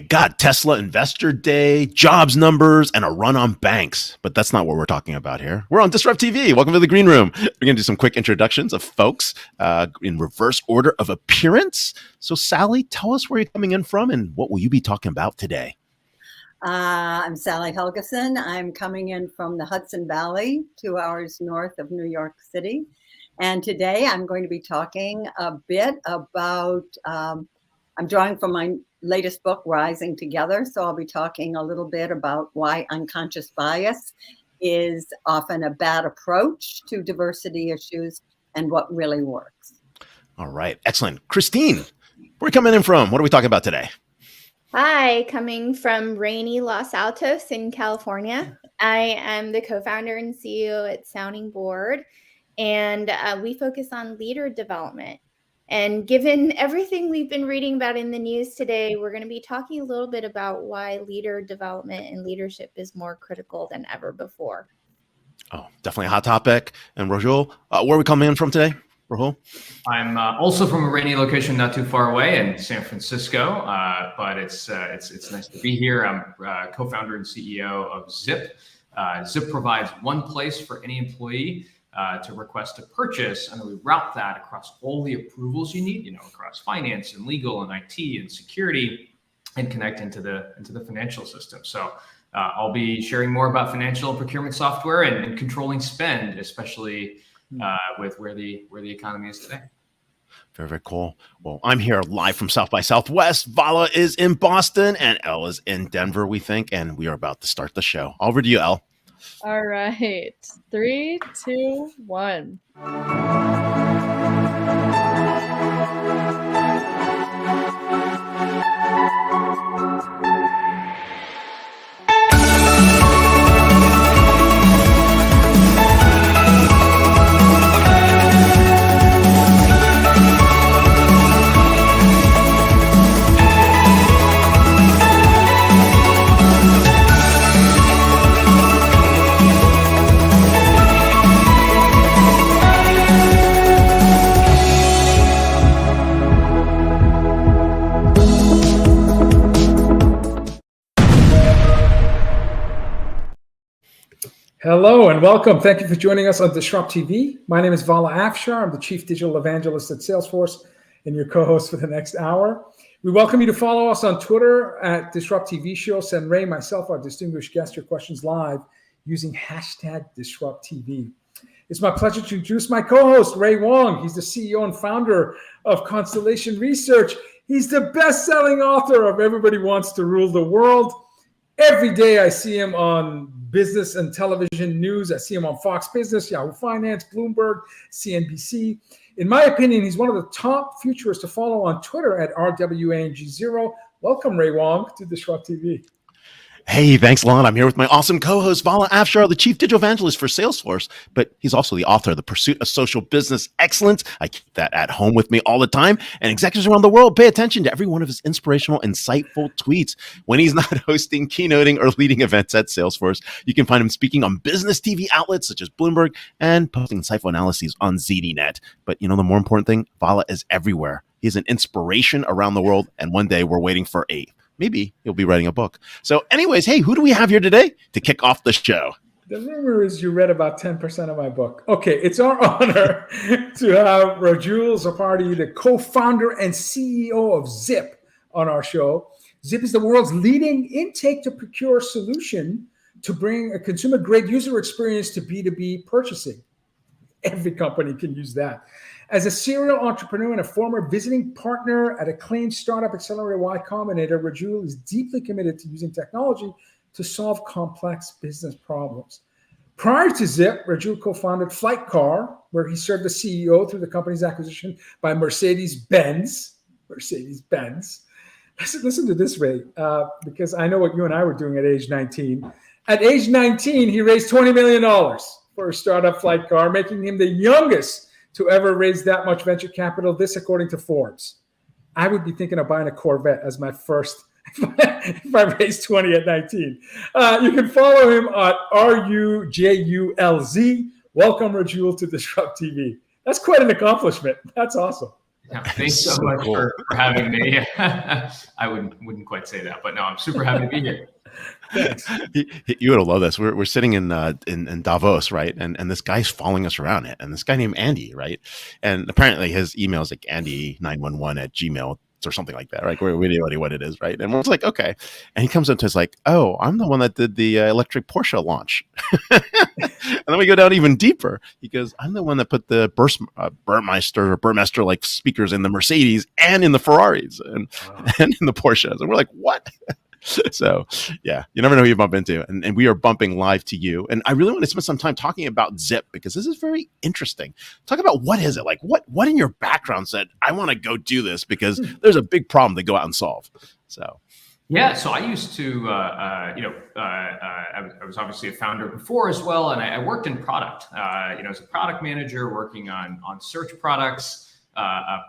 God, Tesla Investor Day, jobs numbers, and a run on banks. But that's not what we're talking about here. We're on DisrupTV. Welcome to the green room. We're going to do some quick introductions of folks in reverse order of appearance. So, Sally, tell us where you're coming in from and what will you be talking about today? I'm Sally Helgesen. I'm coming in from the Hudson Valley, 2 hours north of New York City. And today I'm going to be talking a bit about, I'm drawing from my latest book, Rising Together. So I'll be talking a little bit about why unconscious bias is often a bad approach to diversity issues and what really works. All right. Excellent. Christine, where are you coming in from? What are we talking about today? Hi, coming from rainy Los Altos in California. I am the co-founder and CEO at Sounding Board, and we focus on leader development. And given everything we've been reading about in the news today, we're going to be talking a little bit about why leader development and leadership is more critical than ever before. Oh, definitely a hot topic. And Rujul, where are we coming in from today? Rujul? I'm also from a rainy location not too far away in San Francisco, but it's nice to be here. I'm co-founder and CEO of Zip. Zip provides one place for any employee to request a purchase, and then we route that across all the approvals you need, across finance and legal and IT and security, and connect into the financial system. So I'll be sharing more about financial and procurement software and controlling spend, especially with where the economy is today. Very, very cool. Well, I'm here live from South by Southwest. Vala is in Boston and Elle is in Denver, we think, and we are about to start the show. Over to you, Elle. All right. 3, 2, 1. Hello and welcome. Thank you for joining us on DisrupTV. My name is Vala Afshar. I'm the Chief Digital Evangelist at Salesforce and your co-host for the next hour. We welcome you to follow us on Twitter at DisrupTV Show. Send Ray, myself, our distinguished guest, your questions live using hashtag DisrupTV. It's my pleasure to introduce my co-host, Ray Wang. He's the CEO and founder of Constellation Research. He's the best-selling author of Everybody Wants to Rule the World. Every day I see him on business and television news. I see him on Fox Business, Yahoo Finance, Bloomberg, CNBC. In my opinion, he's one of the top futurists to follow on Twitter at RWANG0. Welcome, Ray Wang, to DisrupTV. Hey, thanks a lot. I'm here with my awesome co-host, Vala Afshar, the Chief Digital Evangelist for Salesforce, but he's also the author of The Pursuit of Social Business Excellence. I keep that at home with me all the time. And executives around the world pay attention to every one of his inspirational, insightful tweets. When he's not hosting, keynoting, or leading events at Salesforce, you can find him speaking on business TV outlets such as Bloomberg and posting insightful analyses on ZDNet. But the more important thing, Vala is everywhere. He's an inspiration around the world. And one day we're waiting for maybe he'll be writing a book. So anyways, hey, who do we have here today to kick off the show? The rumor is you read about 10% of my book. Okay, it's our honor to have Rujul Zaparde, the co-founder and CEO of Zip, on our show. Zip is the world's leading intake-to-procure solution to bring a consumer-grade user experience to B2B purchasing. Every company can use that. As a serial entrepreneur and a former visiting partner at acclaimed startup accelerator Y Combinator, Rujul is deeply committed to using technology to solve complex business problems. Prior to Zip, Rujul co-founded Flightcar, where he served as CEO through the company's acquisition by Mercedes-Benz. Listen to this, Ray, because I know what you and I were doing at age 19. At age 19, he raised $20 million for a startup Flightcar, making him the youngest to ever raise that much venture capital, this according to Forbes. I would be thinking of buying a Corvette as my first if I raised 20 at 19. You can follow him at RUJULZ. Welcome, Rujul, to DisrupTV. That's quite an accomplishment. That's awesome. Yeah, thanks so So much cool. for having me. I wouldn't quite say that, but no, I'm super happy to be here. Thanks. You would love this. We're sitting in Davos, right? And this guy's following us around it. And this guy named Andy, right? And apparently his email is like Andy911@gmail or something like that, right? We know what it is, right? And we're like, okay. And he comes up to us like, oh, I'm the one that did the electric Porsche launch. And then we go down even deeper. He goes, I'm the one that put the Burmester like speakers in the Mercedes and in the Ferraris and in the Porsches. And we're like, what? So yeah, you never know who you bump into, and we are bumping live to you. And I really want to spend some time talking about Zip because this is very interesting. Talk about what is it like? What in your background said I want to go do this because there's a big problem to go out and solve. So yeah, so I used to, I was obviously a founder before as well, and I worked in product. As a product manager, working on search products,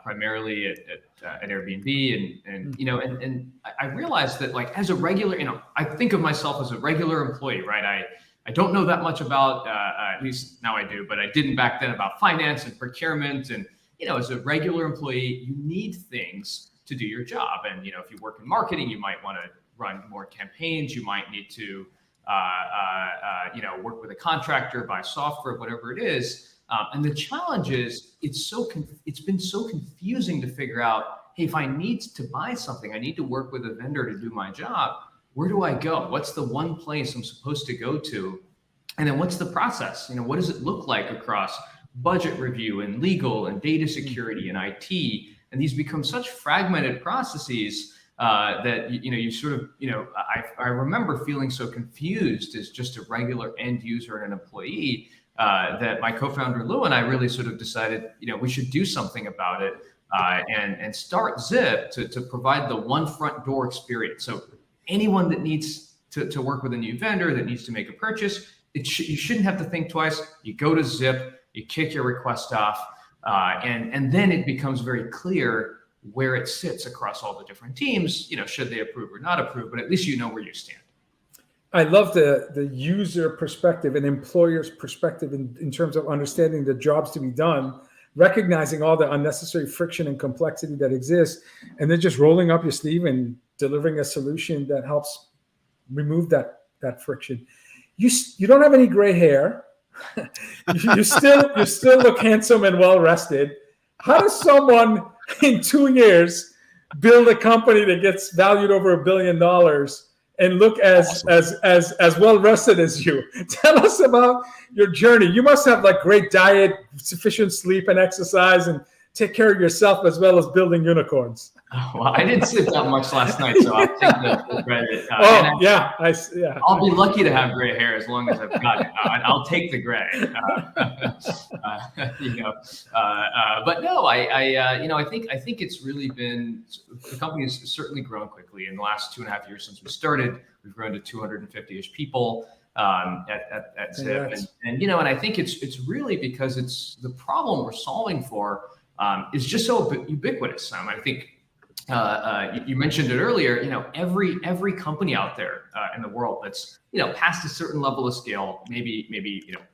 primarily at Airbnb, and I realized that like as a regular, I think of myself as a regular employee, right? I don't know that much about, at least now I do, but I didn't back then about finance and procurement, and as a regular employee, you need things to do your job. And, if you work in marketing, you might want to run more campaigns. You might need to, work with a contractor, buy software, whatever it is. And the challenge is it's been so confusing to figure out, hey, if I need to buy something, I need to work with a vendor to do my job. Where do I go? What's the one place I'm supposed to go to? And then what's the process? What does it look like across budget review and legal and data security and IT? And these become such fragmented processes that, you sort of, I remember feeling so confused as just a regular end user and an employee that my co-founder Lou and I really sort of decided, we should do something about it and start Zip to provide the one front door experience. So anyone that needs to work with a new vendor, that needs to make a purchase, you shouldn't have to think twice. You go to Zip, you kick your request off. And then it becomes very clear where it sits across all the different teams, should they approve or not approve, but at least you know where you stand. I love the user perspective and employer's perspective in terms of understanding the jobs to be done, recognizing all the unnecessary friction and complexity that exists, and then just rolling up your sleeve and delivering a solution that helps remove that friction. You don't have any gray hair. you still look handsome and well rested. How does someone in 2 years build a company that gets valued over $1 billion and look as well rested as you? Tell us about your journey. You must have like great diet, sufficient sleep and exercise, and take care of yourself as well as building unicorns. Well, I didn't sleep that much last night, so I'll take the credit. I'll be lucky to have gray hair as long as I've got it. I'll take the gray. But no, I think it's really been, the company has certainly grown quickly in the last 2.5 years since we started. We've grown to 250-ish people at Zip, and I think it's really because it's the problem we're solving for is just so ubiquitous. I think. You mentioned it earlier, every company out there in the world that's, past a certain level of scale, maybe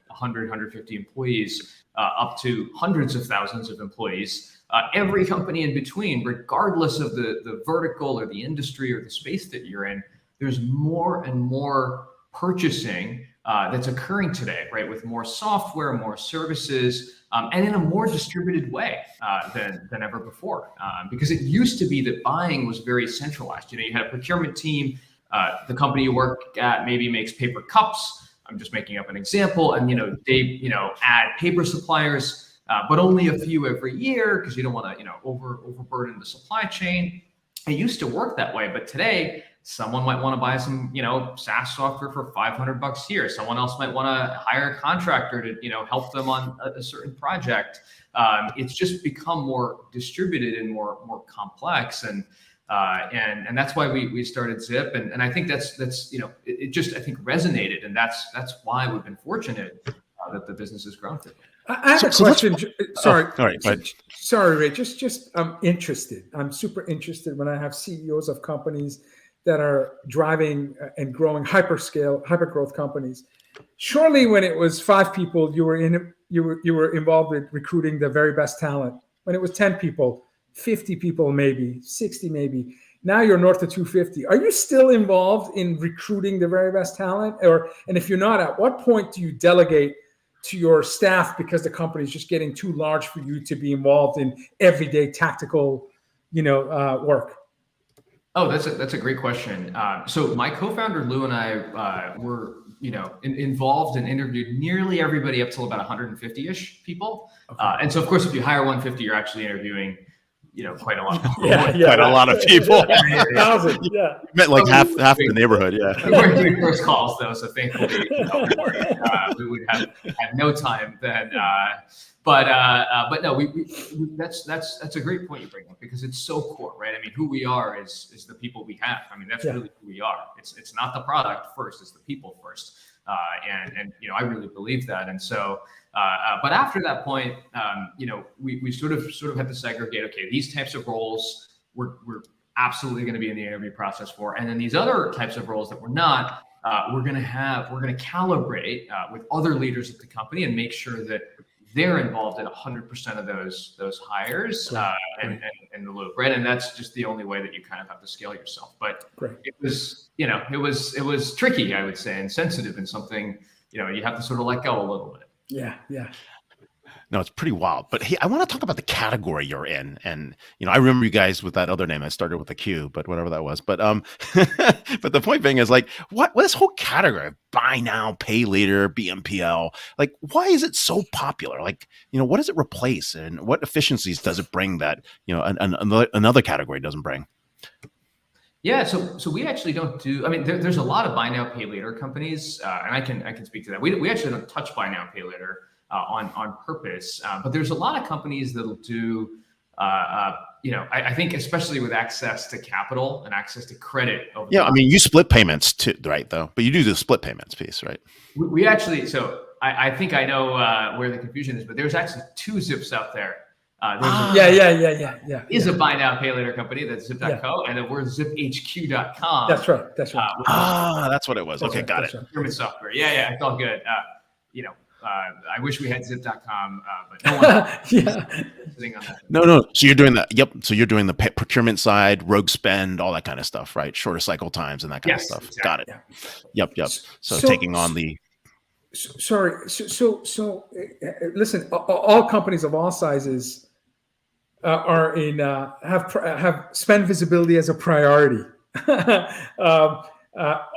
100, 150 employees, up to hundreds of thousands of employees, every company in between, regardless of the vertical or the industry or the space that you're in, there's more and more purchasing that's occurring today, right? With more software, more services, and in a more distributed way than ever before. Because it used to be that buying was very centralized. You had a procurement team, the company you work at maybe makes paper cups. I'm just making up an example. And, they, add paper suppliers, but only a few every year because you don't want to, overburden the supply chain. It used to work that way, but today, someone might want to buy some, SaaS software for $500 here. Someone else might want to hire a contractor to, help them on a certain project. It's just become more distributed and more complex, and that's why we started Zip. And I think that's it just I think resonated, and that's why we've been fortunate that the business has grown. I have a question. Sorry. All right. Sorry, Ray. Just I'm interested. I'm super interested when I have CEOs of companies that are driving and growing hypergrowth companies. Surely, when it was 5 people, you were involved with recruiting the very best talent. When it was 10 people, 50 people, maybe 60, maybe. Now you're north of 250. Are you still involved in recruiting the very best talent? And if you're not, at what point do you delegate to your staff because the company is just getting too large for you to be involved in everyday tactical, work? Oh, that's a great question. So my co-founder Lou and I were involved and interviewed nearly everybody up till about 150-ish people. Okay. And so of course, if you hire 150, you're actually interviewing quite a lot. Quite a lot of people. Thousand, yeah. You met like half the neighborhood, yeah. We weren't doing first calls though, so thankfully we would have no time then. But no, that's a great point you bring up, because it's so core, right? I mean, who we are is the people we have. I mean, that's really who we are. It's not the product first; it's the people first. And I really believe that. And so, but after that point, we sort of had to segregate. Okay, these types of roles we're absolutely going to be in the interview process for, and then these other types of roles that we're not, we're going to calibrate with other leaders at the company and make sure that they're involved in 100% of those hires in the loop, right? And that's just the only way that you kind of have to scale yourself. But it was tricky, I would say, and sensitive, and something you have to sort of let go a little bit. Yeah. No, it's pretty wild. But hey, I want to talk about the category you're in. And, I remember you guys with that other name. I started with a Q, but whatever that was. But but the point being is, like, what this whole category of buy now, pay later, BNPL, like, why is it so popular? Like, what does it replace, and what efficiencies does it bring that, another category doesn't bring? Yeah, so we actually don't do. I mean, there's a lot of buy now, pay later companies, and I can speak to that. We actually don't touch buy now, pay later on purpose, but there's a lot of companies that'll do. I think especially with access to capital and access to credit. I mean, you split payments too, right? Though, but you do the split payments piece, right? We actually. So I think I know where the confusion is, but there's actually two Zips out there. Is a buy now, pay later company, that's Zip.co, and then we're ziphq.com. That's right. That's what it was. Okay, got it. Procurement software. Yeah, it's all good. I wish we had zip.com, but no one sitting on that. No. So you're doing that. Yep. So you're doing the procurement side, rogue spend, all that kind of stuff, right? Shorter cycle times and that kind of stuff. Exactly. Got it. Yeah. Yep. So taking on the. Sorry. So listen, all companies of all sizes are in have spend visibility as a priority.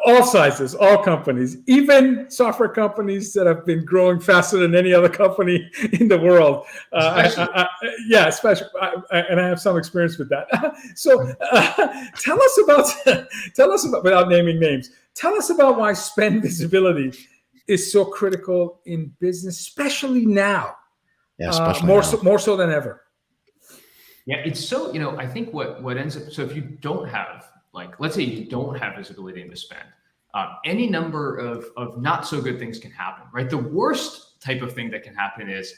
All sizes, all companies, even software companies that have been growing faster than any other company in the world. Especially, and I have some experience with that. So, tell us about, without naming names, tell us about why spend visibility is so critical in business, especially now. Yeah, more so than ever. Yeah, it's so, I think what ends up, so if you don't have, like, let's say you don't have visibility into spend, any number of not so good things can happen, right? The worst type of thing that can happen is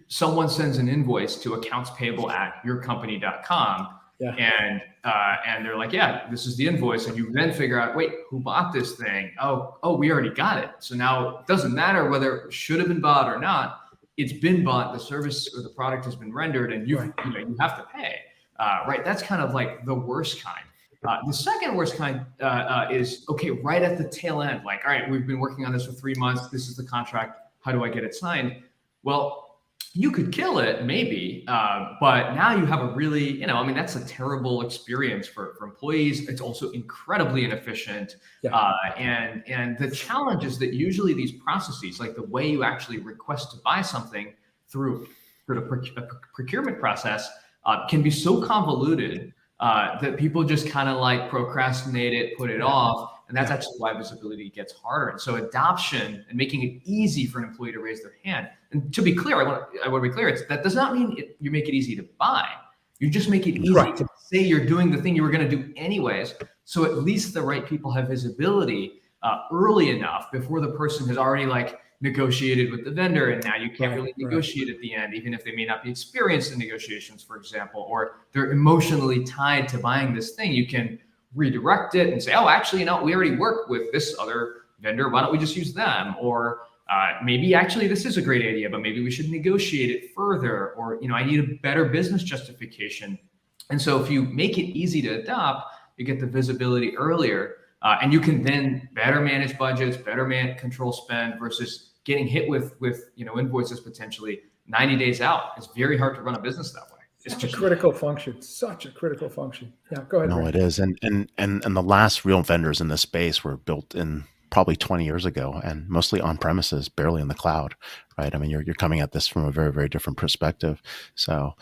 someone sends an invoice to accounts payable at yourcompany.com. And they're like, this is the invoice. And you then figure out, wait, who bought this thing? Oh, we already got it. So now it doesn't matter whether it should have been bought or not. It's been bought, the service or the product has been rendered, and you have to pay, right? That's kind of like the worst kind. The second worst kind is, okay, right at the tail end, like, all right, we've been working on this for 3 months. This is the contract. How do I get it signed? Well, you could kill it maybe, but now you have a really, that's a terrible experience for employees. It's also incredibly inefficient. And the challenge is that usually these processes, like the way you actually request to buy something through a procurement process, can be so convoluted that people just kind of like procrastinate it, put it off. And that's actually why visibility gets harder. And so adoption and making it easy for an employee to raise their hand. And to be clear, I want to be clear, that does not mean you make it easy to buy. You just make it easy to say you're doing the thing you were going to do anyways. So at least the right people have visibility early enough before the person has already like negotiated with the vendor, and now you can't really negotiate at the end, even if they may not be experienced in negotiations, for example, or they're emotionally tied to buying this thing. You can redirect it and say, oh, actually, we already work with this other vendor. Why don't we just use them? Or maybe actually this is a great idea, but maybe we should negotiate it further, or I need a better business justification. And so if you make it easy to adopt, you get the visibility earlier, and you can then better manage budgets, better control spend, versus getting hit with invoices potentially 90 days out. It's very hard to run a business that way. It's such a critical function. Such a critical function. Yeah, go ahead. No, Ray. it is. And the last real vendors in this space were built in probably 20 years ago, and mostly on premises, barely in the cloud, right? I mean, you're coming at this from a very, very different perspective. So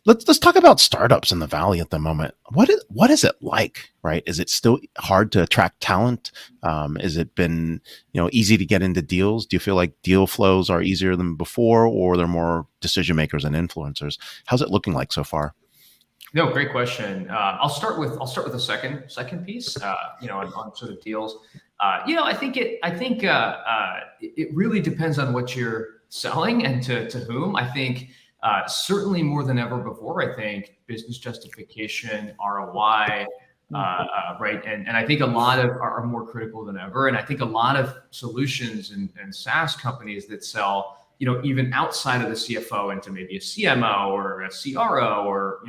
let's talk about startups in the Valley at the moment. What is it like, right? Is it still hard to attract talent? Has it been easy to get into deals? Do you feel like deal flows are easier than before, or they're more decision makers and influencers? How's it looking like so far? No, great question. I'll start with the second piece. On sort of deals. I think it really depends on what you're selling and to whom. I think certainly more than ever before. I think business justification, ROI, right, and I think a lot of are more critical than ever. And I think a lot of solutions and SaaS companies that sell, even outside of the CFO into maybe a CMO or a CRO or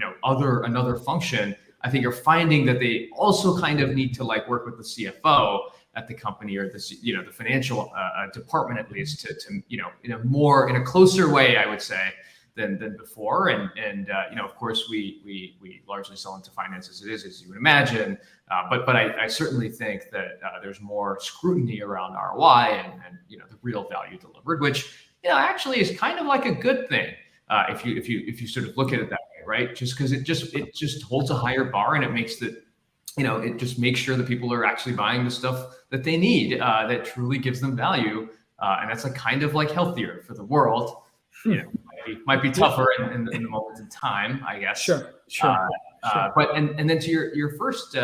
another function, I think are finding that they also kind of need to work with the CFO at the company, or the financial department at least, to in a closer way, I would say, than before. And of course we largely sell into finance as it is, as you would imagine. But I certainly think that there's more scrutiny around ROI and the real value delivered, which actually is kind of like a good thing if you sort of look at it that way, right? Just because it just holds a higher bar, and it makes that it just makes sure that people are actually buying the stuff that they need, that truly gives them value, and that's kind of healthier for the world. Might be tougher in the moment in time, I guess. Sure. But and then to your first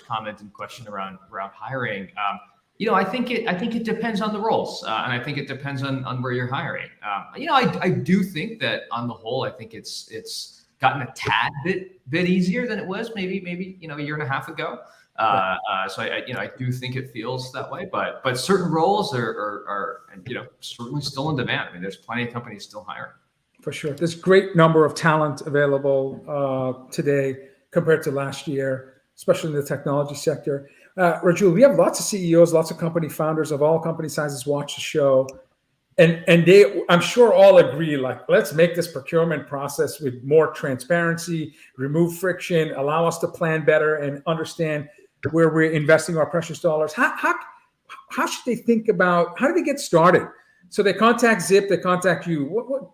comment and question around hiring, I think it depends on the roles, and I think it depends on where you're hiring. I do think that on the whole, I think it's gotten a tad bit easier than it was maybe a year and a half ago. So I do think it feels that way, but certain roles are certainly still in demand. I mean, there's plenty of companies still hiring. For sure. There's a great number of talent available today compared to last year, especially in the technology sector. Rujul, we have lots of CEOs, lots of company founders of all company sizes watch the show. And they, I'm sure, all agree, let's make this procurement process with more transparency, remove friction, allow us to plan better and understand where we're investing our precious dollars. How should they think about, how do they get started? So they contact Zip, they contact you.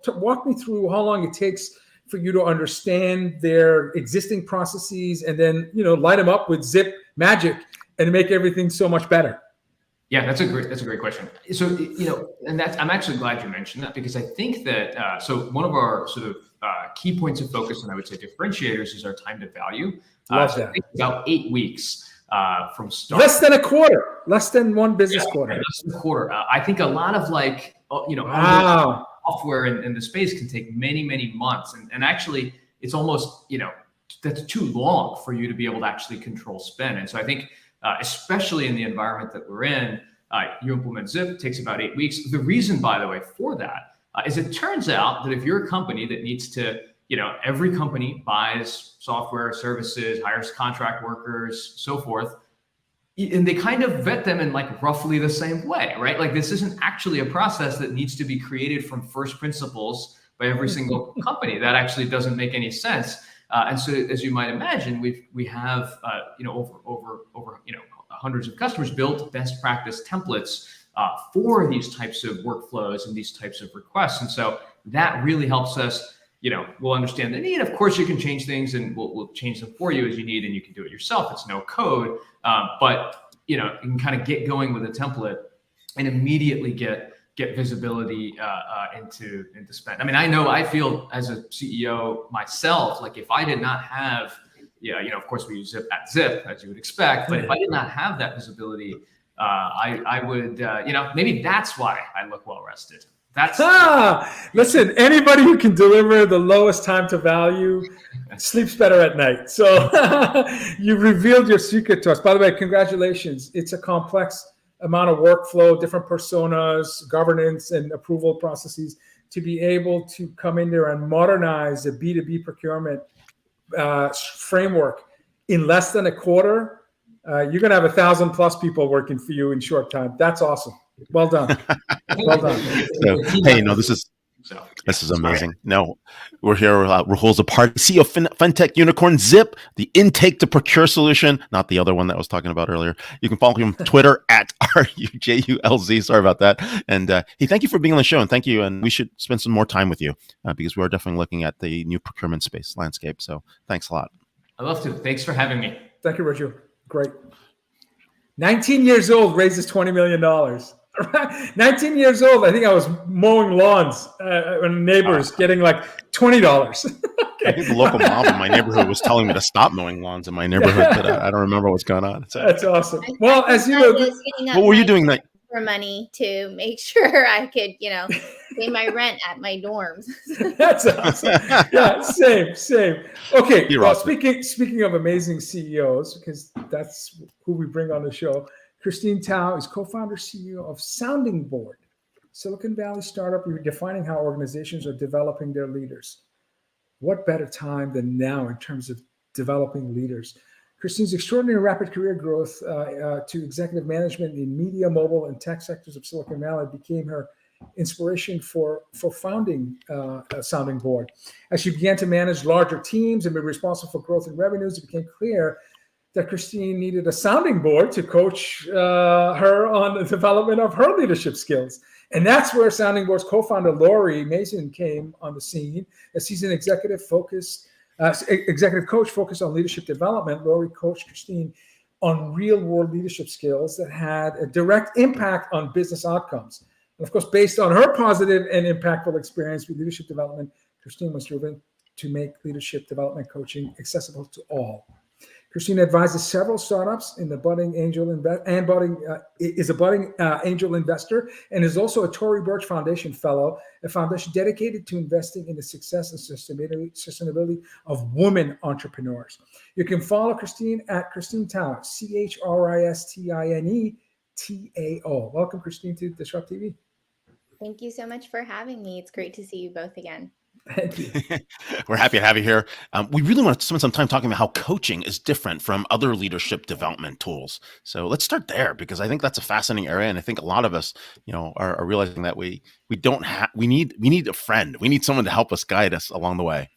Walk me through how long it takes for you to understand their existing processes, and then light them up with Zip magic and make everything so much better. Yeah, that's a great question. So and I'm actually glad you mentioned that, because I think that so one of our sort of key points of focus, and I would say differentiators, is our time to value. Love so that. I think about 8 weeks from start. Less than a quarter, less than one business quarter. Less than a quarter. I think a lot of wow. software in the space can take many months, and actually it's almost that's too long for you to be able to actually control spend. And so I think especially in the environment that we're in, you implement Zip, it takes about 8 weeks. The reason, by the way, for that is it turns out that if you're a company that needs to, every company buys software, services, hires contract workers, so forth, and they kind of vet them in roughly the same way, right? This isn't actually a process that needs to be created from first principles by every single company. That actually doesn't make any sense. And so, as you might imagine, we have over hundreds of customers built best practice templates for these types of workflows and these types of requests. And so that really helps us. We'll understand the need. Of course, you can change things, and we'll change them for you as you need, and you can do it yourself. It's no code, but you can kind of get going with a template and immediately get visibility into spend. I mean, I feel as a CEO myself, if I did not have, of course we use Zip at Zip, as you would expect, but if I did not have that visibility, I would, maybe that's why I look well rested. Listen, anybody who can deliver the lowest time to value sleeps better at night. So you've revealed your secret to us. By the way, congratulations. It's a complex amount of workflow, different personas, governance, and approval processes to be able to come in there and modernize the B2B procurement framework in less than a quarter. You're going to have 1,000+ people working for you in short time. That's awesome. Well done. Well done. So, hey, this is amazing. No, we're here with Rujul Zaparde, CEO of fintech unicorn Zip, the intake to procure solution, not the other one that I was talking about earlier. You can follow him on Twitter at RUJULZ. Sorry about that. And hey, thank you for being on the show, and thank you. And we should spend some more time with you because we are definitely looking at the new procurement space landscape. So thanks a lot. I'd love to. Thanks for having me. Thank you, Raju. Great. 19 years old, raises $20 million. 19 years old, I think I was mowing lawns and neighbors getting like $20. I think the local mob in my neighborhood was telling me to stop mowing lawns in my neighborhood, but I don't remember what's going on. So. That's awesome. Well, as you know, what were you doing that? For money to make sure I could, pay my rent at my dorms. That's awesome. Yeah, same. Okay. You're well, awesome. speaking of amazing CEOs, because that's who we bring on the show, Christine Tao is co-founder CEO of Sounding Board, Silicon Valley startup redefining how organizations are developing their leaders. What better time than now in terms of developing leaders? Christine's extraordinary rapid career growth to executive management in media, mobile, and tech sectors of Silicon Valley became her inspiration for founding Sounding Board. As she began to manage larger teams and be responsible for growth and revenues, it became clear that Christine needed a sounding board to coach her on the development of her leadership skills. And that's where Sounding Board's co-founder, Lori Mason, came on the scene. As she's an executive coach focused on leadership development, Lori coached Christine on real-world leadership skills that had a direct impact on business outcomes. And of course, based on her positive and impactful experience with leadership development, Christine was driven to make leadership development coaching accessible to all. Christine advises several startups in the budding angel is a budding angel investor and is also a Tory Burch Foundation fellow, a foundation dedicated to investing in the success and sustainability of women entrepreneurs. You can follow Christine at Christine Tao, ChristineTao. Welcome, Christine, to DisrupTV. Thank you so much for having me. It's great to see you both again. Thank you. We're happy to have you here. We really want to spend some time talking about how coaching is different from other leadership development tools. So let's start there because I think that's a fascinating area, and I think a lot of us, are realizing that we need a friend. We need someone to help us guide us along the way.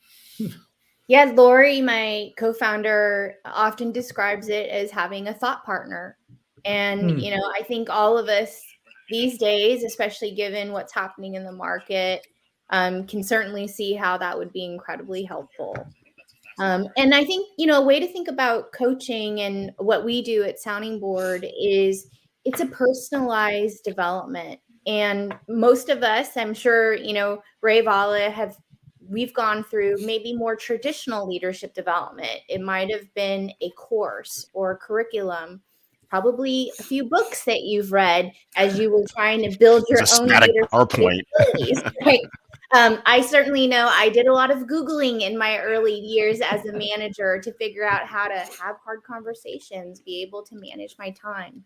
Yeah, Lori, my co-founder, often describes it as having a thought partner, and I think all of us these days, especially given what's happening in the market, can certainly see how that would be incredibly helpful. And I think, a way to think about coaching and what we do at Sounding Board is it's a personalized development. And most of us, I'm sure, Ray, Vala, we've gone through maybe more traditional leadership development. It might have been a course or a curriculum, probably a few books that you've read as you were trying to build your own leadership capabilities, right? I certainly know I did a lot of Googling in my early years as a manager to figure out how to have hard conversations, be able to manage my time.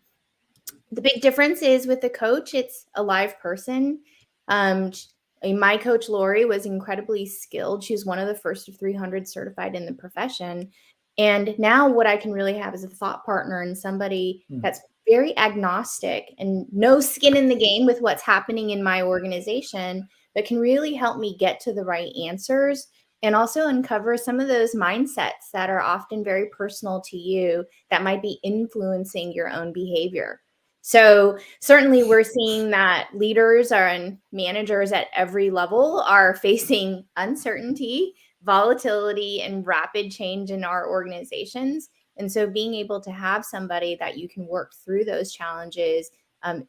The big difference is with the coach, it's a live person. My coach, Lori, was incredibly skilled. She was one of the first of 300 certified in the profession. And now what I can really have is a thought partner and somebody that's very agnostic and no skin in the game with what's happening in my organization, but can really help me get to the right answers and also uncover some of those mindsets that are often very personal to you that might be influencing your own behavior. So certainly we're seeing that leaders and managers at every level are facing uncertainty, volatility, and rapid change in our organizations. And so being able to have somebody that you can work through those challenges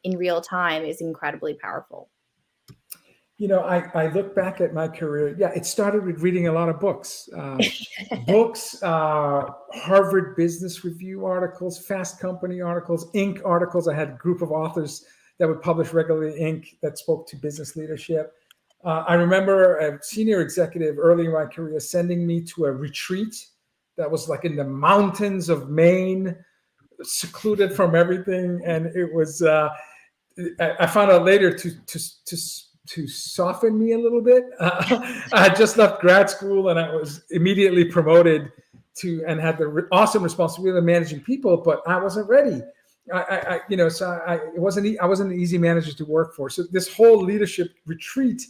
in real time is incredibly powerful. I look back at my career. Yeah, it started with reading a lot of books. Harvard Business Review articles, Fast Company articles, Inc. articles. I had a group of authors that would publish regularly in Inc. that spoke to business leadership. I remember a senior executive early in my career sending me to a retreat that was like in the mountains of Maine, secluded from everything, and it was. I found out later to soften me a little bit. I had just left grad school, and I was immediately promoted and had the awesome responsibility of managing people, but I wasn't ready. I wasn't an easy manager to work for. So this whole leadership retreat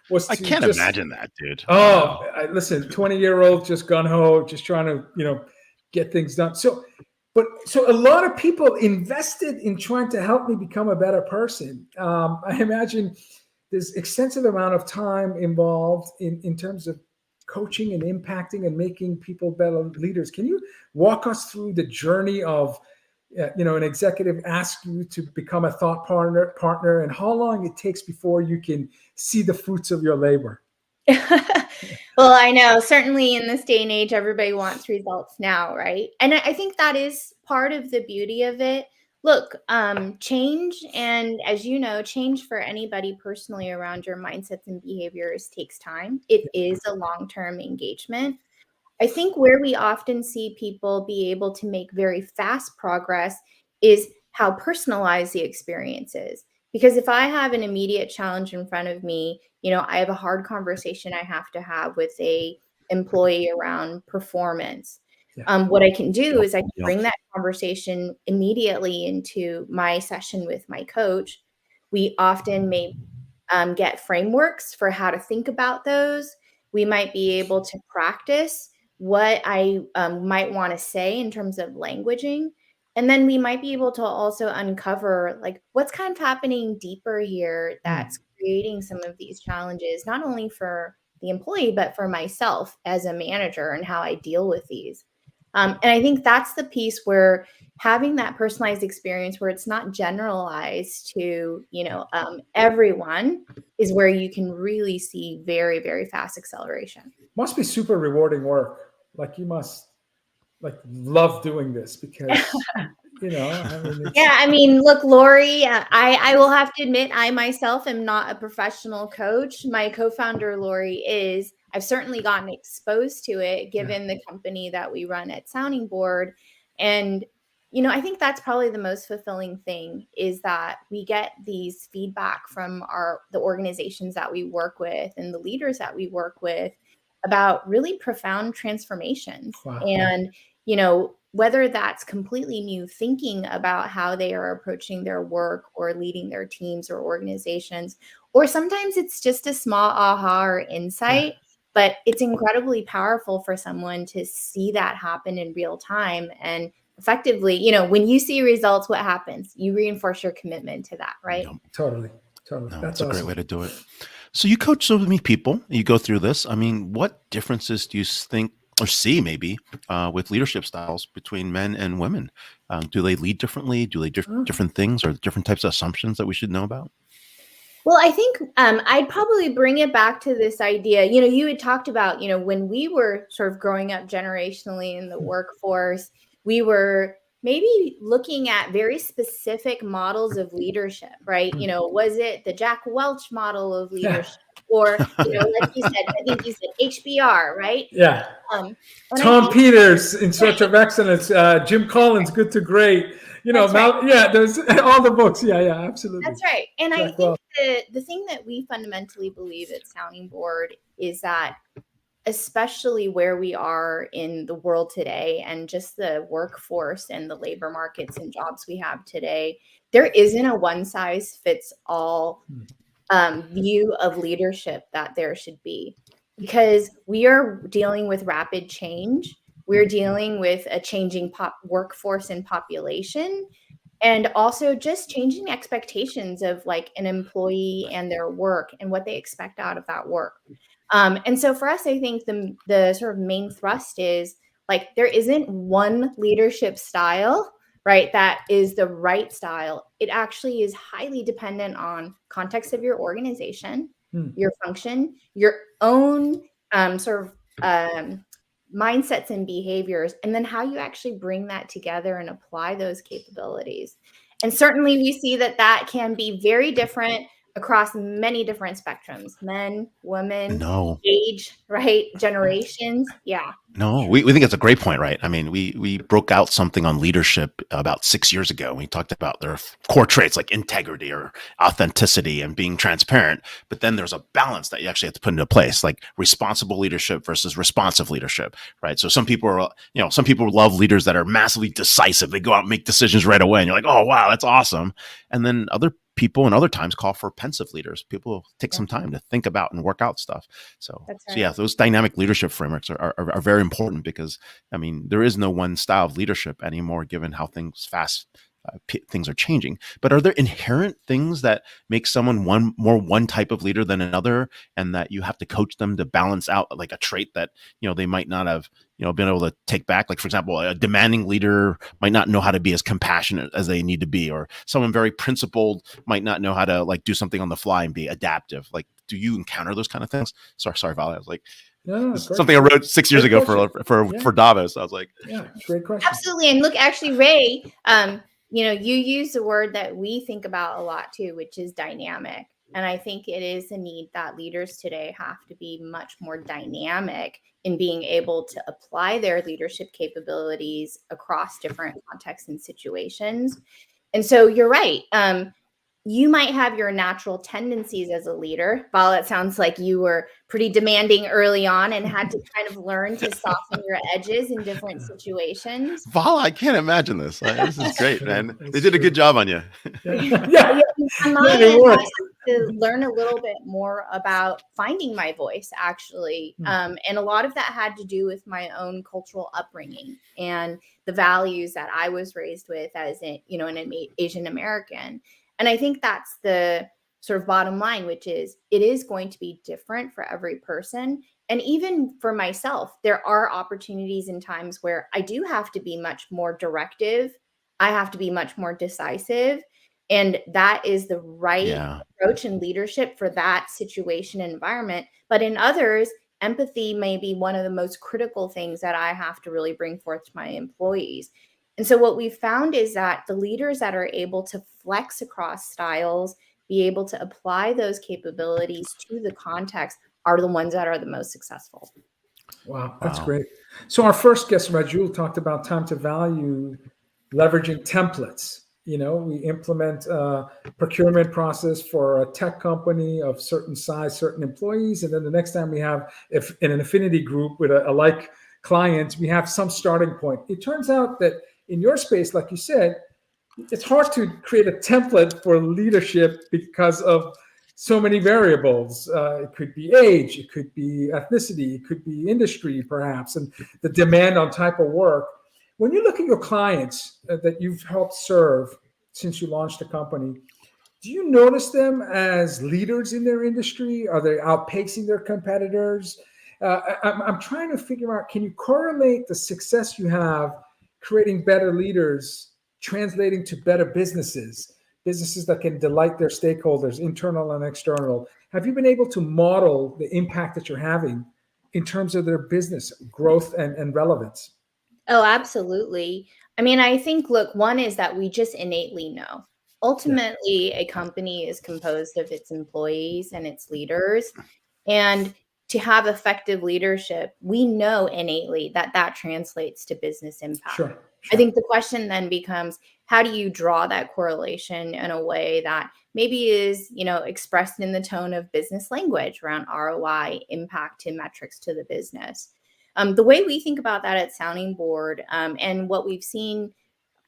was. I can't imagine that, dude. Oh, listen, 20-year-old, just gun ho, just trying to, get things done. So a lot of people invested in trying to help me become a better person. I imagine there's extensive amount of time involved in terms of coaching and impacting and making people better leaders. Can you walk us through the journey of, an executive asks you to become a thought partner, and how long it takes before you can see the fruits of your labor? Well, I know certainly in this day and age, everybody wants results now, right? And I think that is part of the beauty of it. Look, change, and as you know, change for anybody personally around your mindsets and behaviors takes time. It is a long-term engagement. I think where we often see people be able to make very fast progress is how personalized the experience is. Because if I have an immediate challenge in front of me, I have a hard conversation I have to have with a employee around performance. What I can do is I can bring that conversation immediately into my session with my coach. We often may get frameworks for how to think about those. We might be able to practice what I might want to say in terms of languaging. And then we might be able to also uncover what's kind of happening deeper here that's creating some of these challenges, not only for the employee, but for myself as a manager and how I deal with these. And I think that's the piece where having that personalized experience where it's not generalized to, everyone is where you can really see very, very fast acceleration. Must be super rewarding work. You must love doing this because, look, Lori, I will have to admit, I myself am not a professional coach. My co-founder, Lori, is. I've certainly gotten exposed to it given the company that we run at Sounding Board. And, I think that's probably the most fulfilling thing is that we get these feedback from the organizations that we work with and the leaders that we work with about really profound transformations. Wow. And, whether that's completely new thinking about how they are approaching their work or leading their teams or organizations, or sometimes it's just a small aha or insight, but it's incredibly powerful for someone to see that happen in real time. And effectively, when you see results, what happens? You reinforce your commitment to that, right? No, totally. No, that's awesome. A great way to do it. So you coach so many people, you go through this. I mean, what differences do you think or see maybe with leadership styles between men and women? Do they lead differently? Do they do different things or different types of assumptions that we should know about? Well, I think I'd probably bring it back to this idea, you had talked about, when we were sort of growing up generationally in the workforce, we were maybe looking at very specific models of leadership, right? Was it the Jack Welch model of leadership? Or, like you said, I think you said HBR, right? Yeah. Tom Peters, In Search of Excellence, Jim Collins, Good to Great. Right. There's all the books. Yeah, absolutely. That's right. And I think the thing that we fundamentally believe at Sounding Board is that, especially where we are in the world today and just the workforce and the labor markets and jobs we have today, there isn't a one size fits all view of leadership that there should be, because we are dealing with rapid change. We're dealing with a changing workforce and population, and also just changing expectations of an employee and their work and what they expect out of that work. And so for us, I think the sort of main thrust is there isn't one leadership style, right? That is the right style. It actually is highly dependent on context of your organization, your function, your own sort of mindsets and behaviors, and then how you actually bring that together and apply those capabilities. And certainly we see that can be very different across many different spectrums, men, women, No. age, right? Generations. Yeah. No, we think it's a great point, right? I mean, we broke out something on leadership about 6 years ago. We talked about their core traits like integrity or authenticity and being transparent. But then there's a balance that you actually have to put into place, like responsible leadership versus responsive leadership, right? So some people are, some people love leaders that are massively decisive. They go out and make decisions right away, and you're like, oh wow, that's awesome. And then other people and other times call for pensive leaders. People take some time to think about and work out stuff. So yeah, those dynamic leadership frameworks are very important, because I mean, there is no one style of leadership anymore, given how things are changing. But are there inherent things that make someone one type of leader than another, and that you have to coach them to balance out like a trait that they might not have been able to take back? Like, for example, a demanding leader might not know how to be as compassionate as they need to be, or someone very principled might not know how to like do something on the fly and be adaptive. Like, do you encounter those kind of things? Sorry, Vala. I was like, something I wrote 6 years ago for Davos. I was like, great question. Absolutely. And look, actually, Ray, you use the word that we think about a lot too, which is dynamic. And I think it is a need that leaders today have to be much more dynamic in being able to apply their leadership capabilities across different contexts and situations. And so you're right. You might have your natural tendencies as a leader. Vala, it sounds like you were pretty demanding early on and had to kind of learn to soften your edges in different situations. Vala, I can't imagine this. This is great, man. They did a good job on you. Yeah. On my end, I had to learn a little bit more about finding my voice, actually. And a lot of that had to do with my own cultural upbringing and the values that I was raised with as an Asian American. And I think that's the sort of bottom line, which is it is going to be different for every person. And even for myself, there are opportunities and times where I do have to be much more directive. I have to be much more decisive. And that is the right approach in leadership for that situation and environment. But in others, empathy may be one of the most critical things that I have to really bring forth to my employees. And so what we've found is that the leaders that are able to flex across styles, be able to apply those capabilities to the context, are the ones that are the most successful. Wow, that's great. So our first guest, Rujul, talked about time to value, leveraging templates. We implement a procurement process for a tech company of certain size, certain employees. And then the next time we have, if in an affinity group with a like client, we have some starting point. It turns out that in your space, like you said, it's hard to create a template for leadership because of so many variables. It could be age, it could be ethnicity, it could be industry, perhaps, and the demand on type of work. When you look at your clients that you've helped serve since you launched the company, do you notice them as leaders in their industry? Are they outpacing their competitors? I'm trying to figure out, can you correlate the success you have creating better leaders, translating to better businesses that can delight their stakeholders, internal and external? Have you been able to model the impact that you're having in terms of their business growth and relevance? Oh, absolutely. I mean, I think, look, one is that we just innately know. Ultimately, a company is composed of its employees and its leaders. And to have effective leadership, we know innately that translates to business impact. Sure. I think the question then becomes, how do you draw that correlation in a way that maybe is, expressed in the tone of business language around ROI, impact, and metrics to the business? The way we think about that at Sounding Board, and what we've seen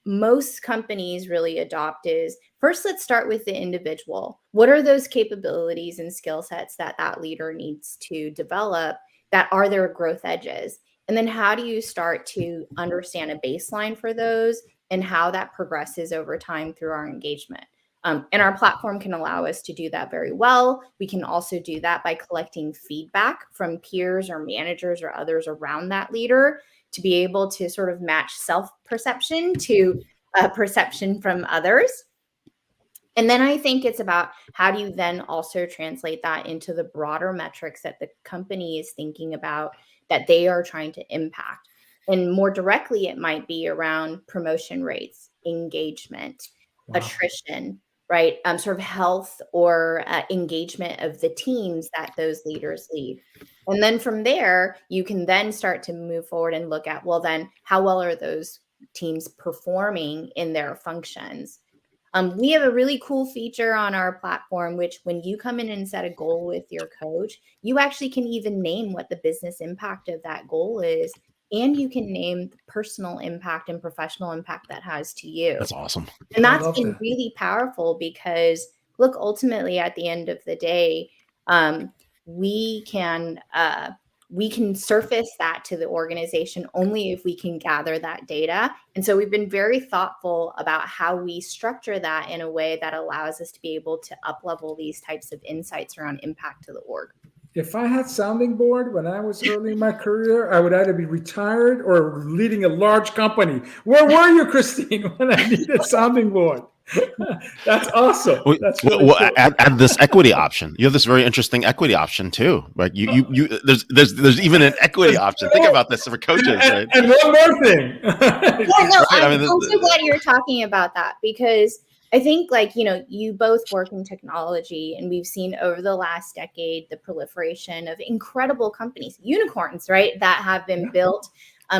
most companies really adopt is, first, let's start with the individual. What are those capabilities and skill sets that leader needs to develop that are their growth edges? And then how do you start to understand a baseline for those and how that progresses over time through our engagement? And our platform can allow us to do that very well. We can also do that by collecting feedback from peers or managers or others around that leader to be able to sort of match self-perception to perception from others. And then I think it's about how do you then also translate that into the broader metrics that the company is thinking about that they are trying to impact. And more directly, it might be around promotion rates, engagement, attrition, right? Sort of health or engagement of the teams that those leaders lead. And then from there, you can then start to move forward and look at, well, then how well are those teams performing in their functions? We have a really cool feature on our platform, which when you come in and set a goal with your coach, you actually can even name what the business impact of that goal is. And you can name the personal impact and professional impact that has to you. That's awesome. And that's been really powerful because, look, ultimately at the end of the day, we can surface that to the organization only if we can gather that data. And so we've been very thoughtful about how we structure that in a way that allows us to be able to up-level these types of insights around impact to the org. If I had sounding board when I was early in my career, I would either be retired or leading a large company. Where were you, Christine, when I needed sounding board? That's awesome. That's really cool. Add this equity option. You have this very interesting equity option too. Right? There's even an equity option. Think about this for coaches. Right? And one more thing. I'm so glad you're talking about that because I think, you both work in technology, and we've seen over the last decade the proliferation of incredible companies, unicorns, right, that have been built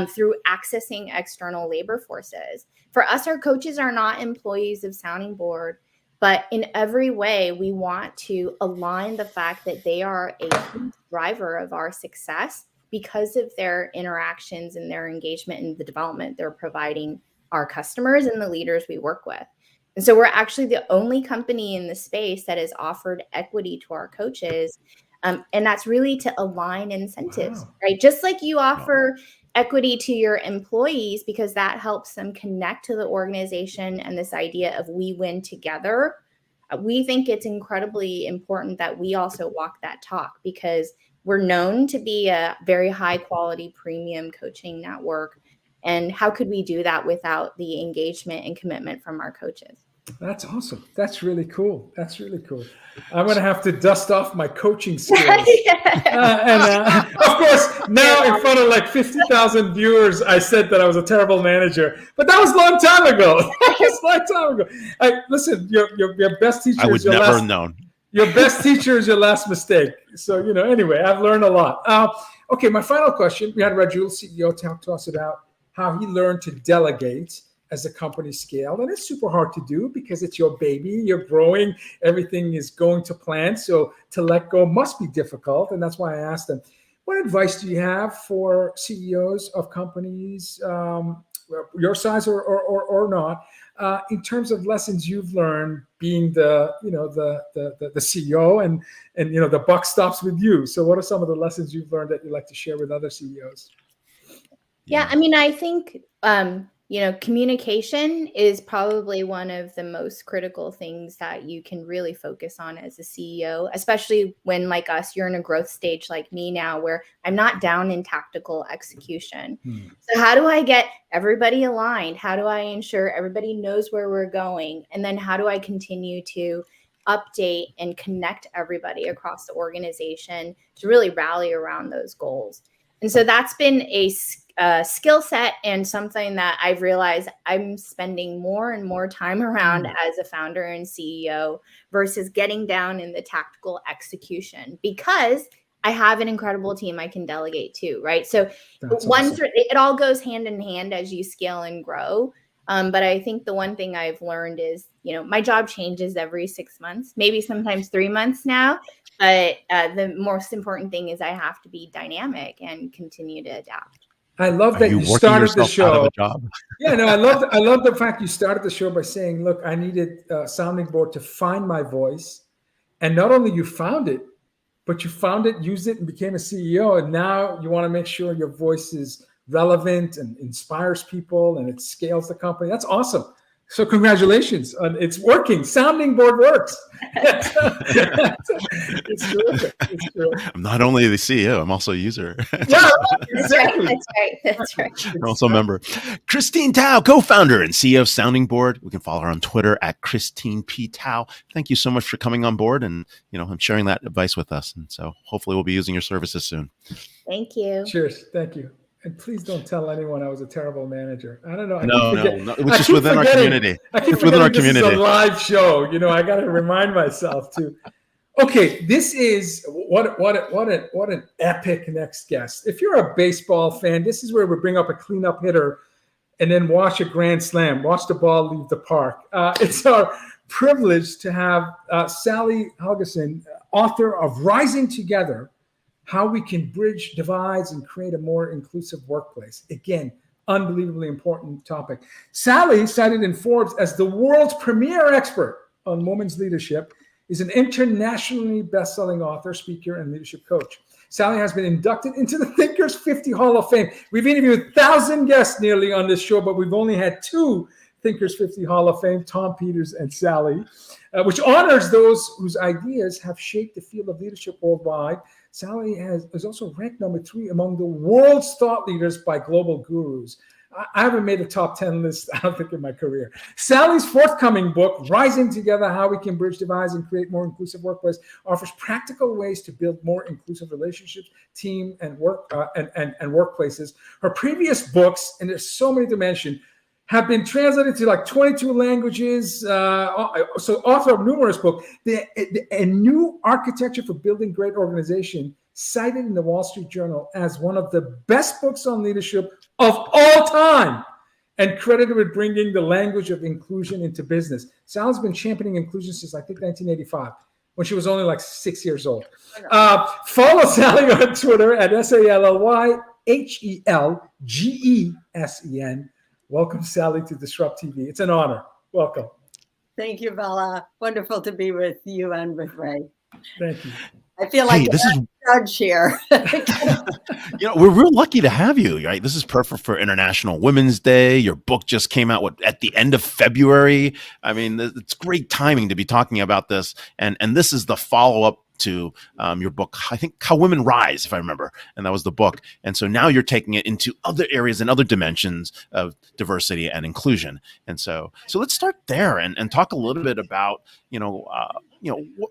through accessing external labor forces. For us, our coaches are not employees of Sounding Board, but in every way, we want to align the fact that they are a huge driver of our success because of their interactions and their engagement in the development they're providing our customers and the leaders we work with. And so we're actually the only company in the space that has offered equity to our coaches. And that's really to align incentives, right? Just like you offer equity to your employees because that helps them connect to the organization and this idea of we win together. We think it's incredibly important that we also walk that talk because we're known to be a very high quality premium coaching network. And how could we do that without the engagement and commitment from our coaches? That's awesome. That's really cool. That's really cool. I'm going to have to dust off my coaching skills. Of course, now in front of like 50,000 viewers, I said that I was a terrible manager, but that was a long time ago. Listen, your best teacher I would is your never last. have known. Your best teacher is your last mistake. So, anyway, I've learned a lot. Okay, my final question. We had Rujul, CEO, talk to us about how he learned to delegate as the company scaled. And it's super hard to do because it's your baby, you're growing, everything is going to plan. So to let go must be difficult. And that's why I asked him, what advice do you have for CEOs of companies, your size or not, in terms of lessons you've learned being the CEO and the buck stops with you. So what are some of the lessons you've learned that you'd like to share with other CEOs? Yeah, I mean, I think, communication is probably one of the most critical things that you can really focus on as a CEO, especially when, like us, you're in a growth stage like me now, where I'm not down in tactical execution. So how do I get everybody aligned? How do I ensure everybody knows where we're going? And then how do I continue to update and connect everybody across the organization to really rally around those goals? And so that's been a skill set and something that I've realized I'm spending more and more time around as a founder and CEO versus getting down in the tactical execution because I have an incredible team I can delegate to, right? So it all goes hand in hand as you scale and grow. But I think the one thing I've learned is, my job changes every 6 months, maybe sometimes 3 months now. But the most important thing is I have to be dynamic and continue to adapt. I love that you started the show. Yeah, no, I love the fact you started the show by saying, look, I needed a sounding board to find my voice. And not only you found it, but you found it, used it, and became a CEO. And now you want to make sure your voice is relevant and inspires people and it scales the company. That's awesome. So congratulations. It's working. Sounding board works. It's terrific. It's terrific. I'm not only the CEO, I'm also a user. Yeah, exactly. That's right. I'm also a member. Christine Tao, co-founder and CEO of Sounding Board. We can follow her on Twitter at Christine P. Tao. Thank you so much for coming on board and and sharing that advice with us. And so hopefully we'll be using your services soon. Thank you. Cheers. Thank you. And please don't tell anyone I was a terrible manager. I don't know. No. It was just within our community. I keep forgetting this is a live show. I got to remind myself too. Okay, this is what an epic next guest. If you're a baseball fan, this is where we bring up a cleanup hitter and then watch a grand slam, watch the ball leave the park. It's our privilege to have Sally Helgesen, author of Rising Together, How We Can Bridge Divides and Create a More Inclusive Workplace. Again, unbelievably important topic. Sally, cited in Forbes as the world's premier expert on women's leadership, is an internationally best-selling author, speaker, and leadership coach. Sally has been inducted into the Thinkers 50 Hall of Fame. We've interviewed 1,000 guests nearly on this show, but we've only had 2 Thinkers 50 Hall of Fame, Tom Peters and Sally, which honors those whose ideas have shaped the field of leadership worldwide. Sally is also ranked number 3 among the world's thought leaders by global gurus. I haven't made a top 10 list, I don't think, in my career. Sally's forthcoming book, Rising Together, How We Can Bridge Divides and Create More Inclusive Workplace, offers practical ways to build more inclusive relationships, team, and work and workplaces. Her previous books, and there's so many to mention, have been translated to like 22 languages. So author of numerous books. A New Architecture for Building Great Organization, cited in the Wall Street Journal as one of the best books on leadership of all time, and credited with bringing the language of inclusion into business. Sal's been championing inclusion since, I think, 1985, when she was only like 6 years old. Follow Sally on Twitter at SallyHelgesen. Welcome, Sally, to Disrupt TV. It's an honor. Welcome. Thank you, Vala. Wonderful to be with you and with Ray. Thank you. I feel like this is judge here. We're real lucky to have you, right? This is perfect for International Women's Day. Your book just came out at the end of February. I mean, it's great timing to be talking about this. And this is the follow-up to your book, I think, How Women Rise, if I remember. And that was the book. And so now you're taking it into other areas and other dimensions of diversity and inclusion. And so let's start there and talk a little bit about,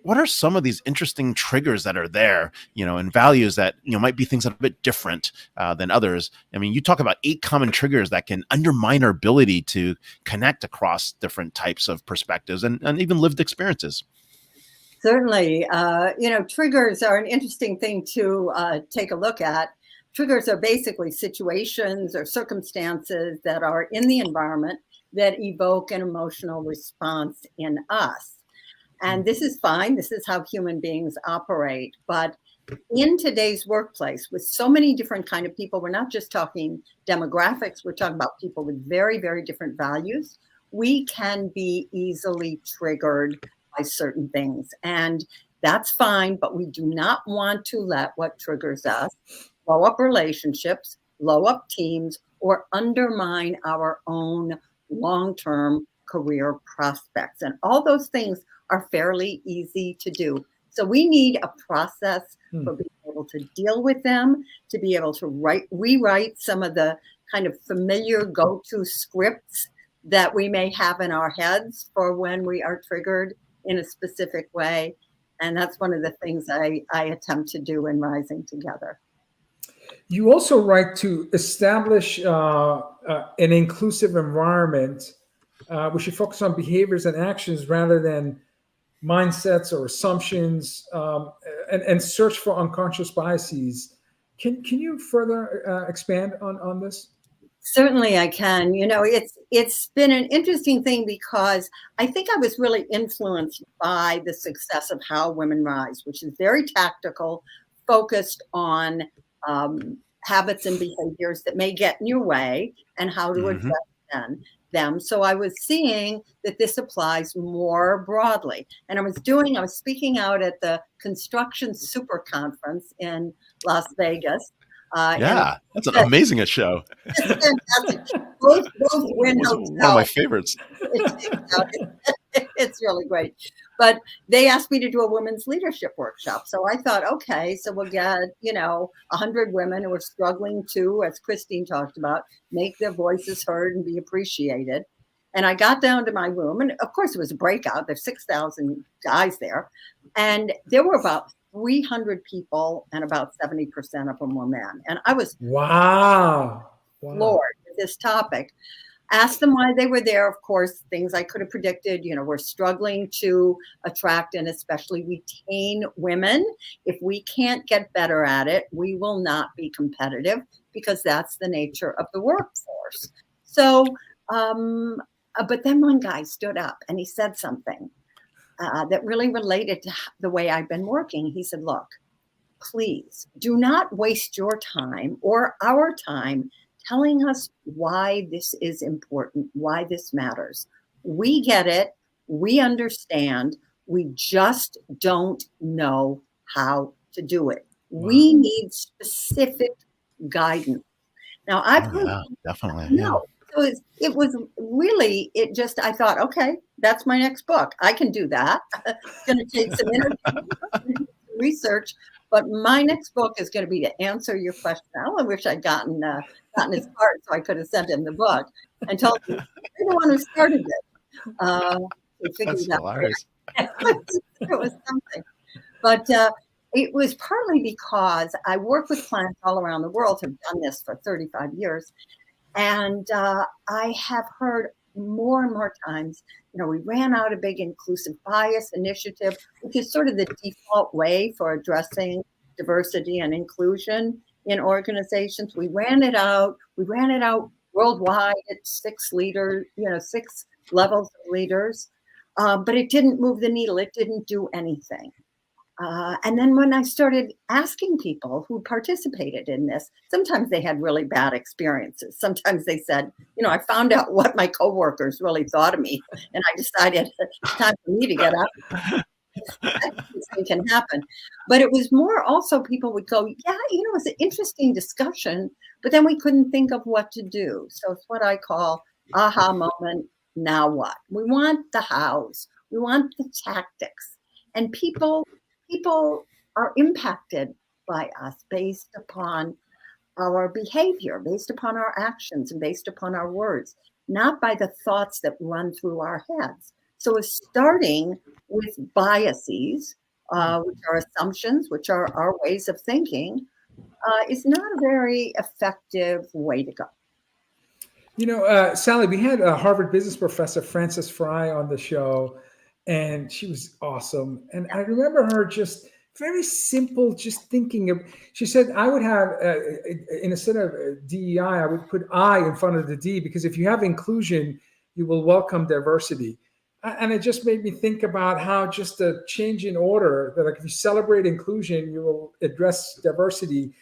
what are some of these interesting triggers that are there, and values that, might be things that are a bit different than others. I mean, you talk about 8 common triggers that can undermine our ability to connect across different types of perspectives and even lived experiences. Certainly. Triggers are an interesting thing to take a look at. Triggers are basically situations or circumstances that are in the environment that evoke an emotional response in us. And this is fine. This is how human beings operate. But in today's workplace, with so many different kind of people, we're not just talking demographics, we're talking about people with very, very different values. We can be easily triggered by certain things. And that's fine, but we do not want to let what triggers us blow up relationships, blow up teams, or undermine our own long-term career prospects. And all those things are fairly easy to do. So we need a process for being able to deal with them, to be able to rewrite some of the kind of familiar go-to scripts that we may have in our heads for when we are triggered in a specific way. And that's one of the things I attempt to do in Rising Together. You also write to establish an inclusive environment. We should focus on behaviors and actions rather than mindsets or assumptions, and search for unconscious biases. Can you further expand on this? Certainly I can. It's been an interesting thing because I think I was really influenced by the success of How Women Rise, which is very tactical, focused on habits and behaviors that may get in your way and how to address them. So I was seeing that this applies more broadly. And I was speaking out at the Construction Super Conference in Las Vegas. That's an amazing show. It's fantastic. Both win hotels. One of my favorites. It's really great. But they asked me to do a women's leadership workshop. So I thought, okay, so we'll get, 100 women who are struggling to, as Christine talked about, make their voices heard and be appreciated. And I got down to my room, and of course it was a breakout. There's 6,000 guys there. And there were about 300 people, and about 70% of them were men. And I was Wow. floored with this topic. Asked them why they were there. Of course, things I could have predicted. We're struggling to attract and especially retain women. If we can't get better at it, we will not be competitive because that's the nature of the workforce. So, but then one guy stood up and he said something that really related to the way I've been working. He said, look, please do not waste your time or our time telling us why this is important, why this matters. We get it. We understand. We just don't know how to do it. Wow. We need specific guidance. Now, I've heard definitely. No. So it was really, I thought, okay, that's my next book. I can do that. It's going to take some energy, research, but my next book is going to be to answer your question. I wish I'd gotten his card so I could have sent him the book and told him, you're the one who started it. That's hilarious. It was something. But it was partly because I work with clients all around the world who've done this for 35 years. And I have heard more and more times, we ran out a big inclusive bias initiative, which is sort of the default way for addressing diversity and inclusion in organizations. We ran it out worldwide at 6 leaders, 6 levels of leaders, but it didn't move the needle. It didn't do anything. And then when I started asking people who participated in this, sometimes they had really bad experiences. Sometimes they said, I found out what my coworkers really thought of me, and I decided it's time for me to get up. This can happen. But it was more also people would go, yeah, it was an interesting discussion, but then we couldn't think of what to do. So it's what I call aha moment. Now what? We want the hows. We want the tactics. And people are impacted by us based upon our behavior, based upon our actions, and based upon our words, not by the thoughts that run through our heads. So it's starting with biases, which are assumptions, which are our ways of thinking, is not a very effective way to go. Sally, we had a Harvard business professor, Frances Fry, on the show, and she was awesome. And I remember her just very simple, just thinking of, she said, I would have, instead of DEI, I would put I in front of the D, because if you have inclusion, you will welcome diversity. And it just made me think about how just a change in order, that like if you celebrate inclusion, you will address diversity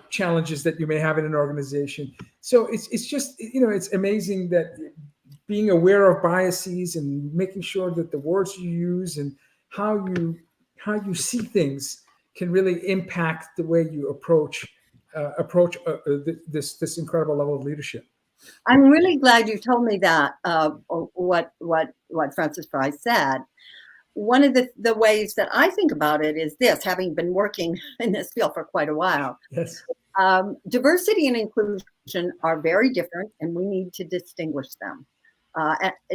challenges that you may have in an organization. So it's just, it's amazing that being aware of biases and making sure that the words you use and how you see things can really impact the way you approach this incredible level of leadership. I'm really glad you told me that, what Frances Fry said. One of the ways that I think about it is this, having been working in this field for quite a while. Yes. Diversity and inclusion are very different, and we need to distinguish them.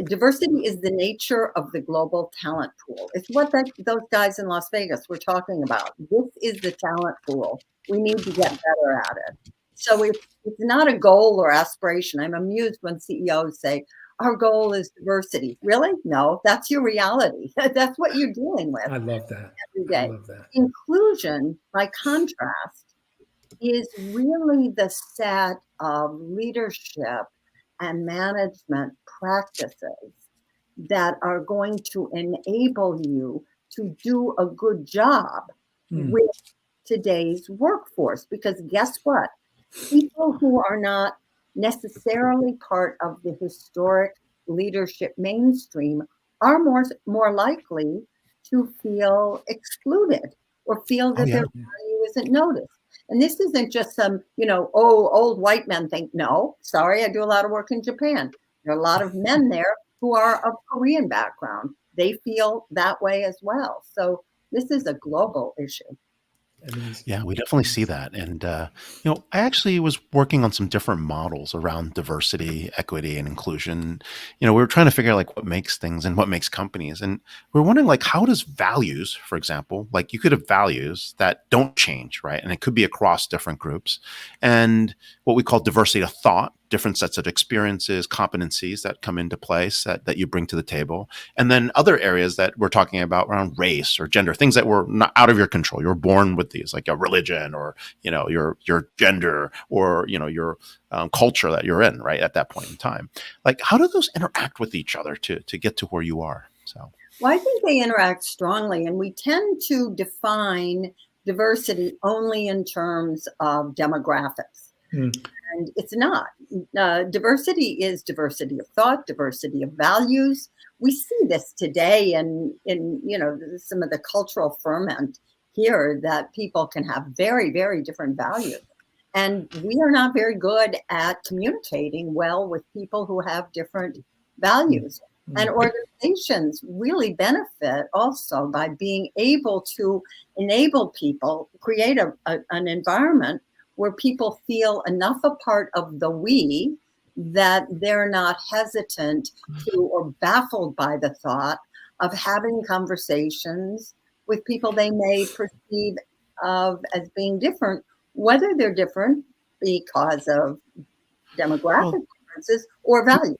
Diversity is the nature of the global talent pool. It's what those guys in Las Vegas were talking about. This is the talent pool. We need to get better at it. So it's not a goal or aspiration. I'm amused when CEOs say, our goal is diversity. Really? No, that's your reality. That's what you're dealing with. I love that. Every day. I love that. Inclusion, by contrast, is really the set of leadership and management practices that are going to enable you to do a good job with today's workforce. Because guess what? People who are not necessarily part of the historic leadership mainstream are more likely to feel excluded or feel that their value isn't noticed. And this isn't just some, old white men think, no, sorry, I do a lot of work in Japan. There are a lot of men there who are of Korean background. They feel that way as well. So this is a global issue. Yeah, we definitely see that. And, I actually was working on some different models around diversity, equity, and inclusion. We were trying to figure out like what makes things and what makes companies. And we were wondering like, how does values, for example, like you could have values that don't change, right? And it could be across different groups. And what we call diversity of thought, different sets of experiences, competencies that come into place that you bring to the table. And then other areas that we're talking about around race or gender, things that were not out of your control. You're born with these, like a religion or, your gender or, your culture that you're in, right, at that point in time. Like, how do those interact with each other to get to where you are? So, well, I think they interact strongly, and we tend to define diversity only in terms of demographics. And it's not. Diversity is diversity of thought, diversity of values. We see this today in some of the cultural ferment here that people can have very, very different values. And we are not very good at communicating well with people who have different values. And organizations really benefit also by being able to enable people, create an environment where people feel enough a part of the we that they're not hesitant to or baffled by the thought of having conversations with people they may perceive of as being different, whether they're different because of demographic differences or value.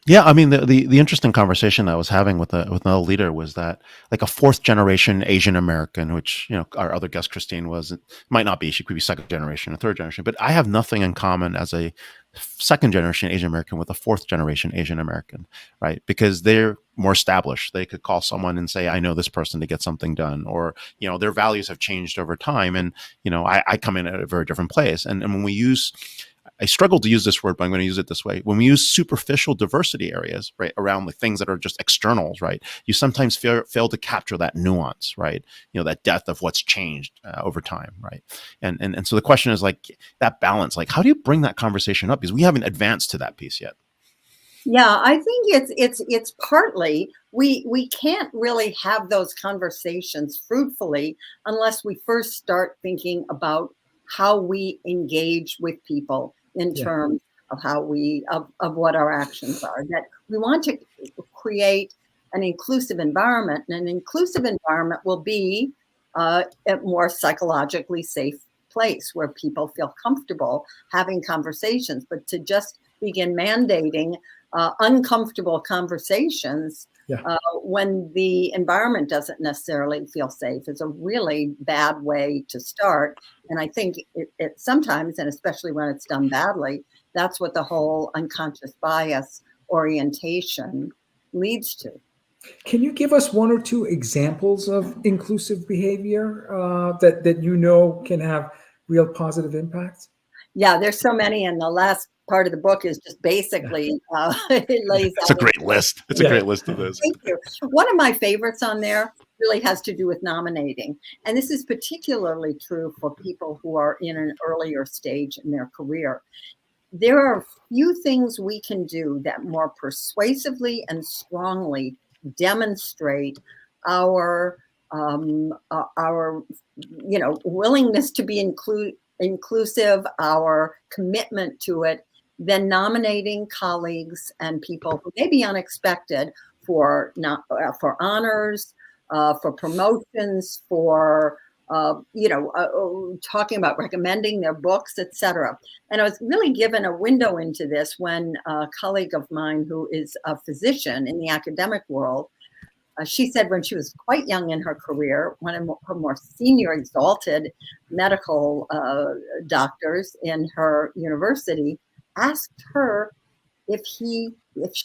Yeah, I mean, the interesting conversation I was having with another leader was that like a fourth generation Asian American, which our other guest Christine might not be, she could be second generation or third generation, but I have nothing in common as a second generation Asian American with a fourth generation Asian American, right? Because they're more established. They could call someone and say, I know this person to get something done, or their values have changed over time, and I come in at a very different place. And when we use, I struggle to use this word, but I'm going to use it this way. When we use superficial diversity areas, right, around the things that are just externals, right, you sometimes fail to capture that nuance, right, that depth of what's changed over time, right, and so the question is like that balance, like how do you bring that conversation up, because we haven't advanced to that piece yet. Yeah, I think it's partly we can't really have those conversations fruitfully unless we first start thinking about how we engage with people in terms of how of what our actions are. That we want to create an inclusive environment, and an inclusive environment will be a more psychologically safe place where people feel comfortable having conversations. But to just begin mandating uncomfortable conversations when the environment doesn't necessarily feel safe is a really bad way to start. And I think it sometimes, and especially when it's done badly, that's what the whole unconscious bias orientation leads to. Can you give us one or two examples of inclusive behavior that can have real positive impacts? Yeah, there's so many, and the last part of the book is just basically it lays It's a great list. It's a great list of this. Thank you. One of my favorites on there really has to do with nominating. And this is particularly true for people who are in an earlier stage in their career. There are few things we can do that more persuasively and strongly demonstrate our willingness to be inclusive, our commitment to it, than nominating colleagues and people who may be unexpected for honors, for promotions, for talking about recommending their books, etc. And I was really given a window into this when a colleague of mine who is a physician in the academic world, she said when she was quite young in her career, one of her more senior exalted medical doctors in her university asked her if she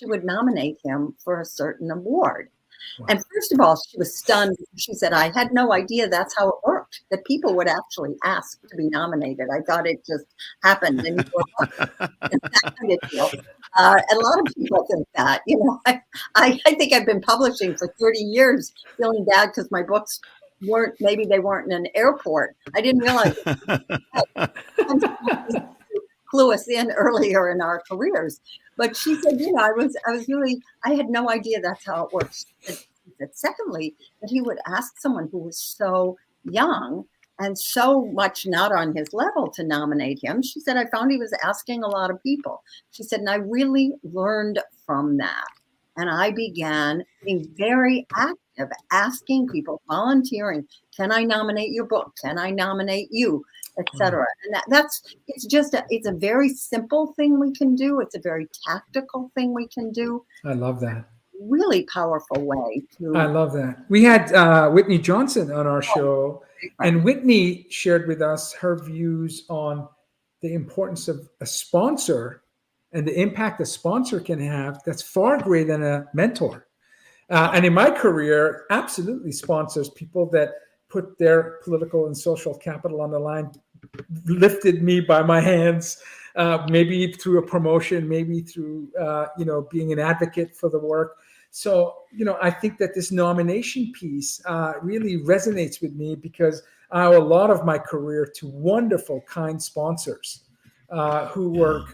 would nominate him for a certain award. Wow. And first of all, she was stunned. She said, I had no idea that's how it worked, that people would actually ask to be nominated. I thought it just happened. And and a lot of people think that. I think I've been publishing for 30 years, feeling bad because my books maybe they weren't in an airport. I didn't realize clue us in earlier in our careers. But she said, I had no idea that's how it works. She said, secondly, that he would ask someone who was so young and so much not on his level to nominate him. She said, I found he was asking a lot of people. She said, and I really learned from that. And I began being very active, asking people, volunteering, can I nominate your book? Can I nominate you? Etc. And it's a very simple thing we can do. It's a very tactical thing we can do. I love that. Really powerful way to. I love that. We had Whitney Johnson on our show, and Whitney shared with us her views on the importance of a sponsor and the impact a sponsor can have that's far greater than a mentor. And in my career, absolutely sponsors, people that put their political and social capital on the line, lifted me by my hands, maybe through a promotion, maybe through, being an advocate for the work. So, I think that this nomination piece really resonates with me because I owe a lot of my career to wonderful, kind sponsors who were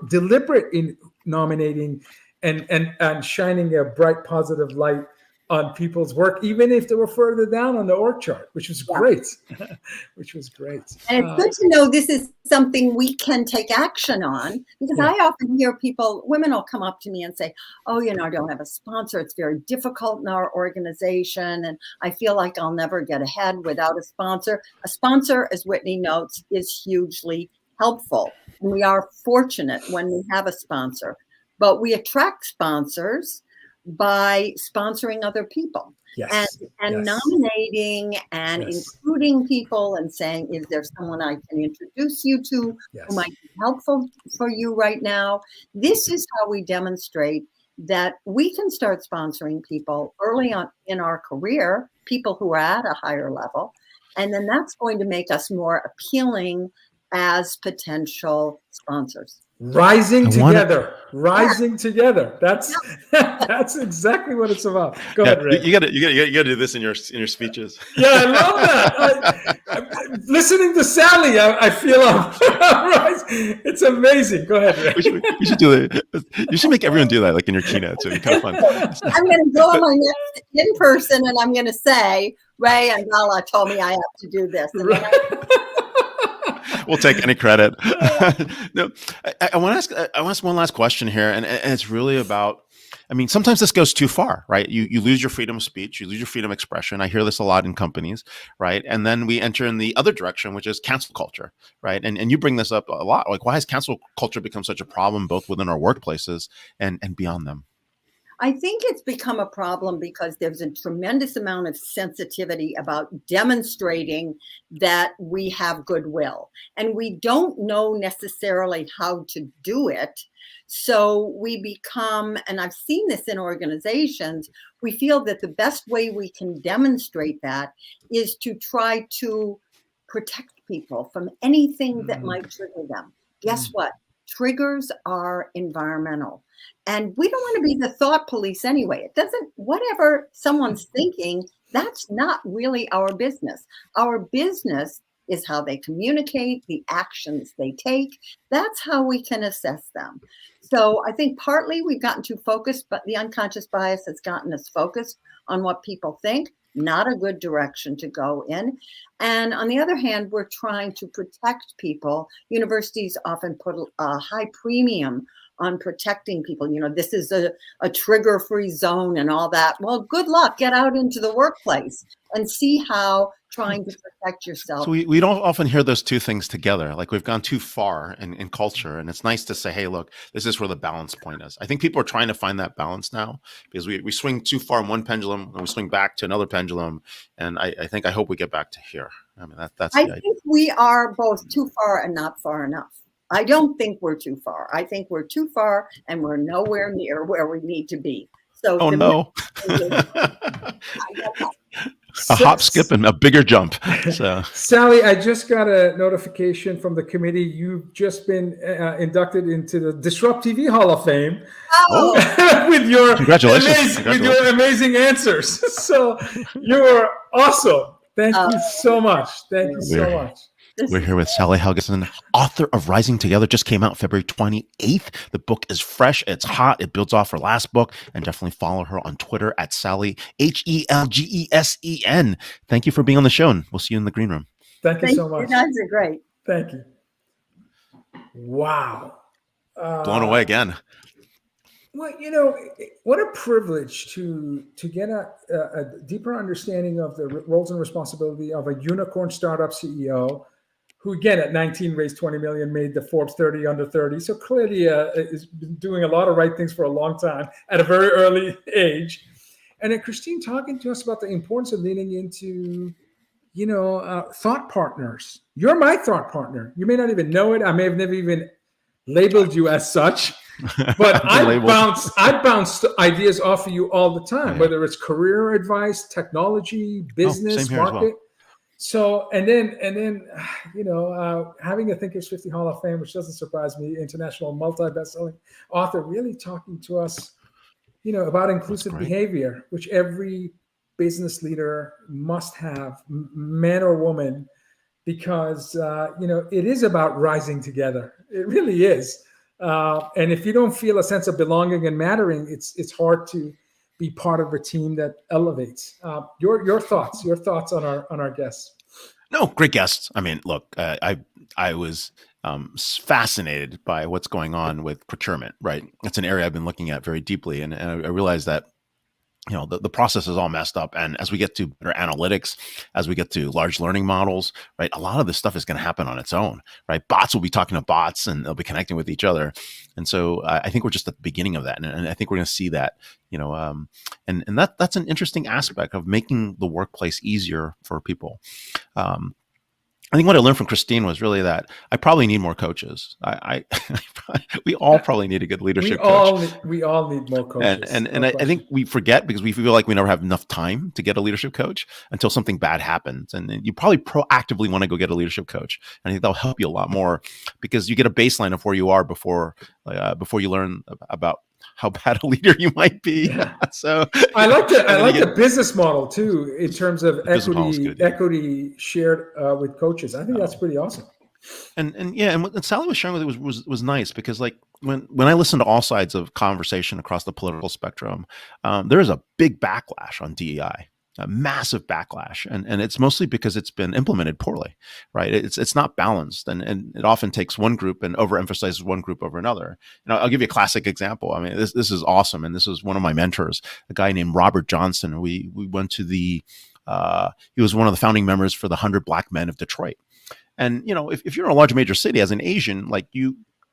deliberate in nominating and shining a bright, positive light on people's work, even if they were further down on the org chart, which was great. Which was great. And it's good to know this is something we can take action on, because I often hear women will come up to me and say, oh, I don't have a sponsor. It's very difficult in our organization. And I feel like I'll never get ahead without a sponsor. A sponsor, as Whitney notes, is hugely helpful. And we are fortunate when we have a sponsor, but we attract sponsors by sponsoring other people and nominating and including people and saying, is there someone I can introduce you to who might be helpful for you right now? This is how we demonstrate that we can start sponsoring people early on in our career, people who are at a higher level. And then that's going to make us more appealing as potential sponsors. Rising together. That's exactly what it's about. Go ahead, Ray. You gotta do this in your speeches. Yeah, I love that. Listening to Sally, I feel I'm rising. It's amazing. Go ahead, Ray. You should do it. You should make everyone do that, like in your keynote. So it'd be kind of fun. I'm going to go on my next in person, and I'm going to say, Ray and Vala told me I have to do this. And then we'll take any credit. No, I want to ask one last question here, and it's really about. I mean, sometimes this goes too far, right? You lose your freedom of speech, you lose your freedom of expression. I hear this a lot in companies, right? And then we enter in the other direction, which is cancel culture, right? And you bring this up a lot. Like, why has cancel culture become such a problem, both within our workplaces and beyond them? I think it's become a problem because there's a tremendous amount of sensitivity about demonstrating that we have goodwill, and we don't know necessarily how to do it. So we become, and I've seen this in organizations, we feel that the best way we can demonstrate that is to try to protect people from anything that might trigger them. Guess what? Triggers are environmental. And we don't want to be the thought police anyway. It doesn't, whatever someone's thinking, that's not really our business. Our business is how they communicate, the actions they take. That's how we can assess them. So I think partly we've gotten too focused, but the unconscious bias has gotten us focused on what people think. Not a good direction to go in. And on the other hand, we're trying to protect people. Universities often put a high premium on protecting people. This is a trigger-free zone and all that. Well, good luck. Get out into the workplace and see how trying to protect yourself. So we don't often hear those two things together. Like, we've gone too far in culture, and it's nice to say, hey, look, this is where the balance point is. I think people are trying to find that balance now, because we swing too far in one pendulum and we swing back to another pendulum. And I hope we get back to here. I mean, that's I think we are both too far and not far enough. I don't think we're too far. I think we're too far and we're nowhere near where we need to be. So no. A hop, skip, and a bigger jump. So, Sally, I just got a notification from the committee. You've just been inducted into the DisrupTV Hall of Fame. Oh. with your Congratulations. with your amazing answers. So you're awesome. Thank you so much. Thank you so much. We're here with Sally Helgesen, author of Rising Together, just came out February 28th. The book is fresh, it's hot, it builds off her last book, and definitely follow her on Twitter at Sally, Helgesen. Thank you for being on the show, and we'll see you in the green room. Thank you so much. You guys are great. Thank you. Wow. Blown away again. Well, what a privilege to get a deeper understanding of the roles and responsibility of a unicorn startup CEO who, again, at 19 raised 20 million, made the Forbes 30 under 30. So clearly has been doing a lot of right things for a long time at a very early age. And then Christine talking to us about the importance of leaning into, thought partners. You're my thought partner. You may not even know it. I may have never even labeled you as such. But I bounce ideas off of you all the time, whether it's career advice, technology, business, market. Well. So, and then, having a Thinkers 50 Hall of Fame, which doesn't surprise me, international multi-best-selling author, really talking to us, about inclusive behavior, which every business leader must have, man or woman, because, it is about rising together. It really is. And if you don't feel a sense of belonging and mattering, it's hard to be part of a team that elevates. Your thoughts on our guests. No, great guests. I mean, look, I was fascinated by what's going on with procurement. Right, it's an area I've been looking at very deeply, and I realized that the process is all messed up. And as we get to better analytics, as we get to large learning models, right, a lot of this stuff is going to happen on its own, right? Bots will be talking to bots and they'll be connecting with each other. And so I think we're just at the beginning of that. And I think we're going to see that, and that's an interesting aspect of making the workplace easier for people. I think what I learned from Christine was really that I probably need more coaches. We all probably need a good leadership coach. We all need more coaches. And I think we forget because we feel like we never have enough time to get a leadership coach until something bad happens. And you probably proactively want to go get a leadership coach. And I think that'll help you a lot more because you get a baseline of where you are before you learn about how bad a leader you might be. Yeah. So I like the business model too, in terms of equity shared with coaches. I think that's pretty awesome. And what Sally was sharing with it was nice because like when I listen to all sides of conversation across the political spectrum, there is a big backlash on DEI. A massive backlash, and it's mostly because it's been implemented poorly, right? It's not balanced, and it often takes one group and overemphasizes one group over another. And I'll give you a classic example. I mean, this is awesome, and this was one of my mentors, a guy named Robert Johnson. We went to he was one of the founding members for the 100 Black Men of Detroit. And if you're in a large major city as an Asian, like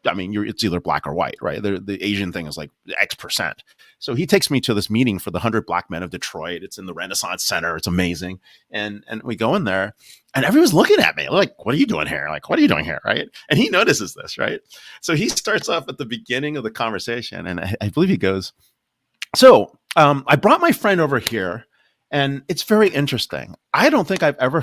it's either black or white, right? The Asian thing is like X%. So he takes me to this meeting for the 100 Black Men of Detroit. It's in the Renaissance Center. It's amazing. And we go in there and everyone's looking at me like, what are you doing here? Like, what are you doing here? Right. And he notices this, right? So he starts off at the beginning of the conversation and I believe he goes, so I brought my friend over here. And it's very interesting. I don't think I've ever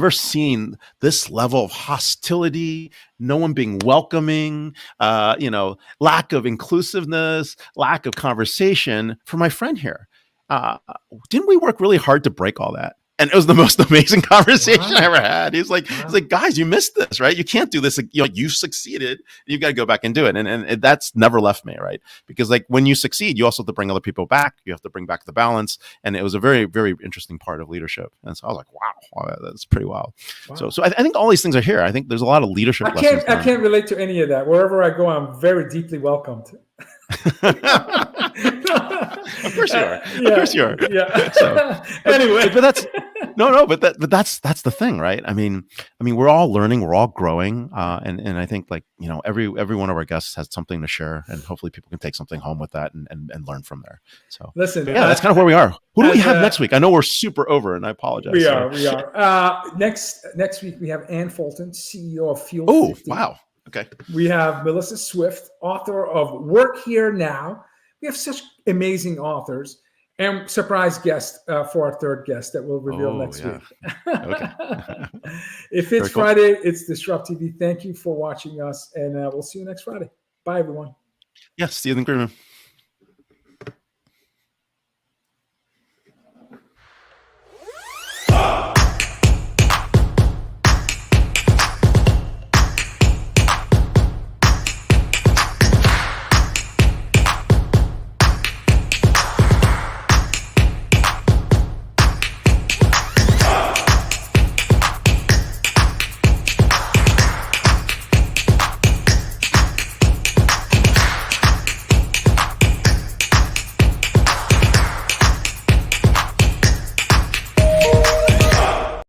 seen this level of hostility, no one being welcoming, lack of inclusiveness, lack of conversation for my friend here. Didn't we work really hard to break all that? And it was the most amazing conversation I ever had. He's like, guys, you missed this, right? You can't do this. You've succeeded. You've got to go back and do it. And that's never left me, right? Because like when you succeed, you also have to bring other people back. You have to bring back the balance. And it was a very, very interesting part of leadership. And so I was like, wow, that's pretty wild. Wow. So I think all these things are here. I think there's a lot of leadership lessons. I can't relate to any of that. Wherever I go, I'm very deeply welcomed. Of course you are. Of course you are. Yeah. So, anyway, but that's that's the thing, right? I mean, we're all learning, we're all growing, and I think like every one of our guests has something to share, and hopefully people can take something home with that and learn from there. So listen, that's kind of where we are. Who do we have next week? I know we're super over, and I apologize. We are. Next week we have Ann Fulton, CEO of Fuel. Oh, 50. wow. Okay. We have Melissa Swift, author of Work Here Now. We have such amazing authors and surprise guest for our third guest that we'll reveal next week. Okay. If it's Friday, it's DisrupTV. Thank you for watching us, and we'll see you next Friday. Bye, everyone. Yes, see you in the green room.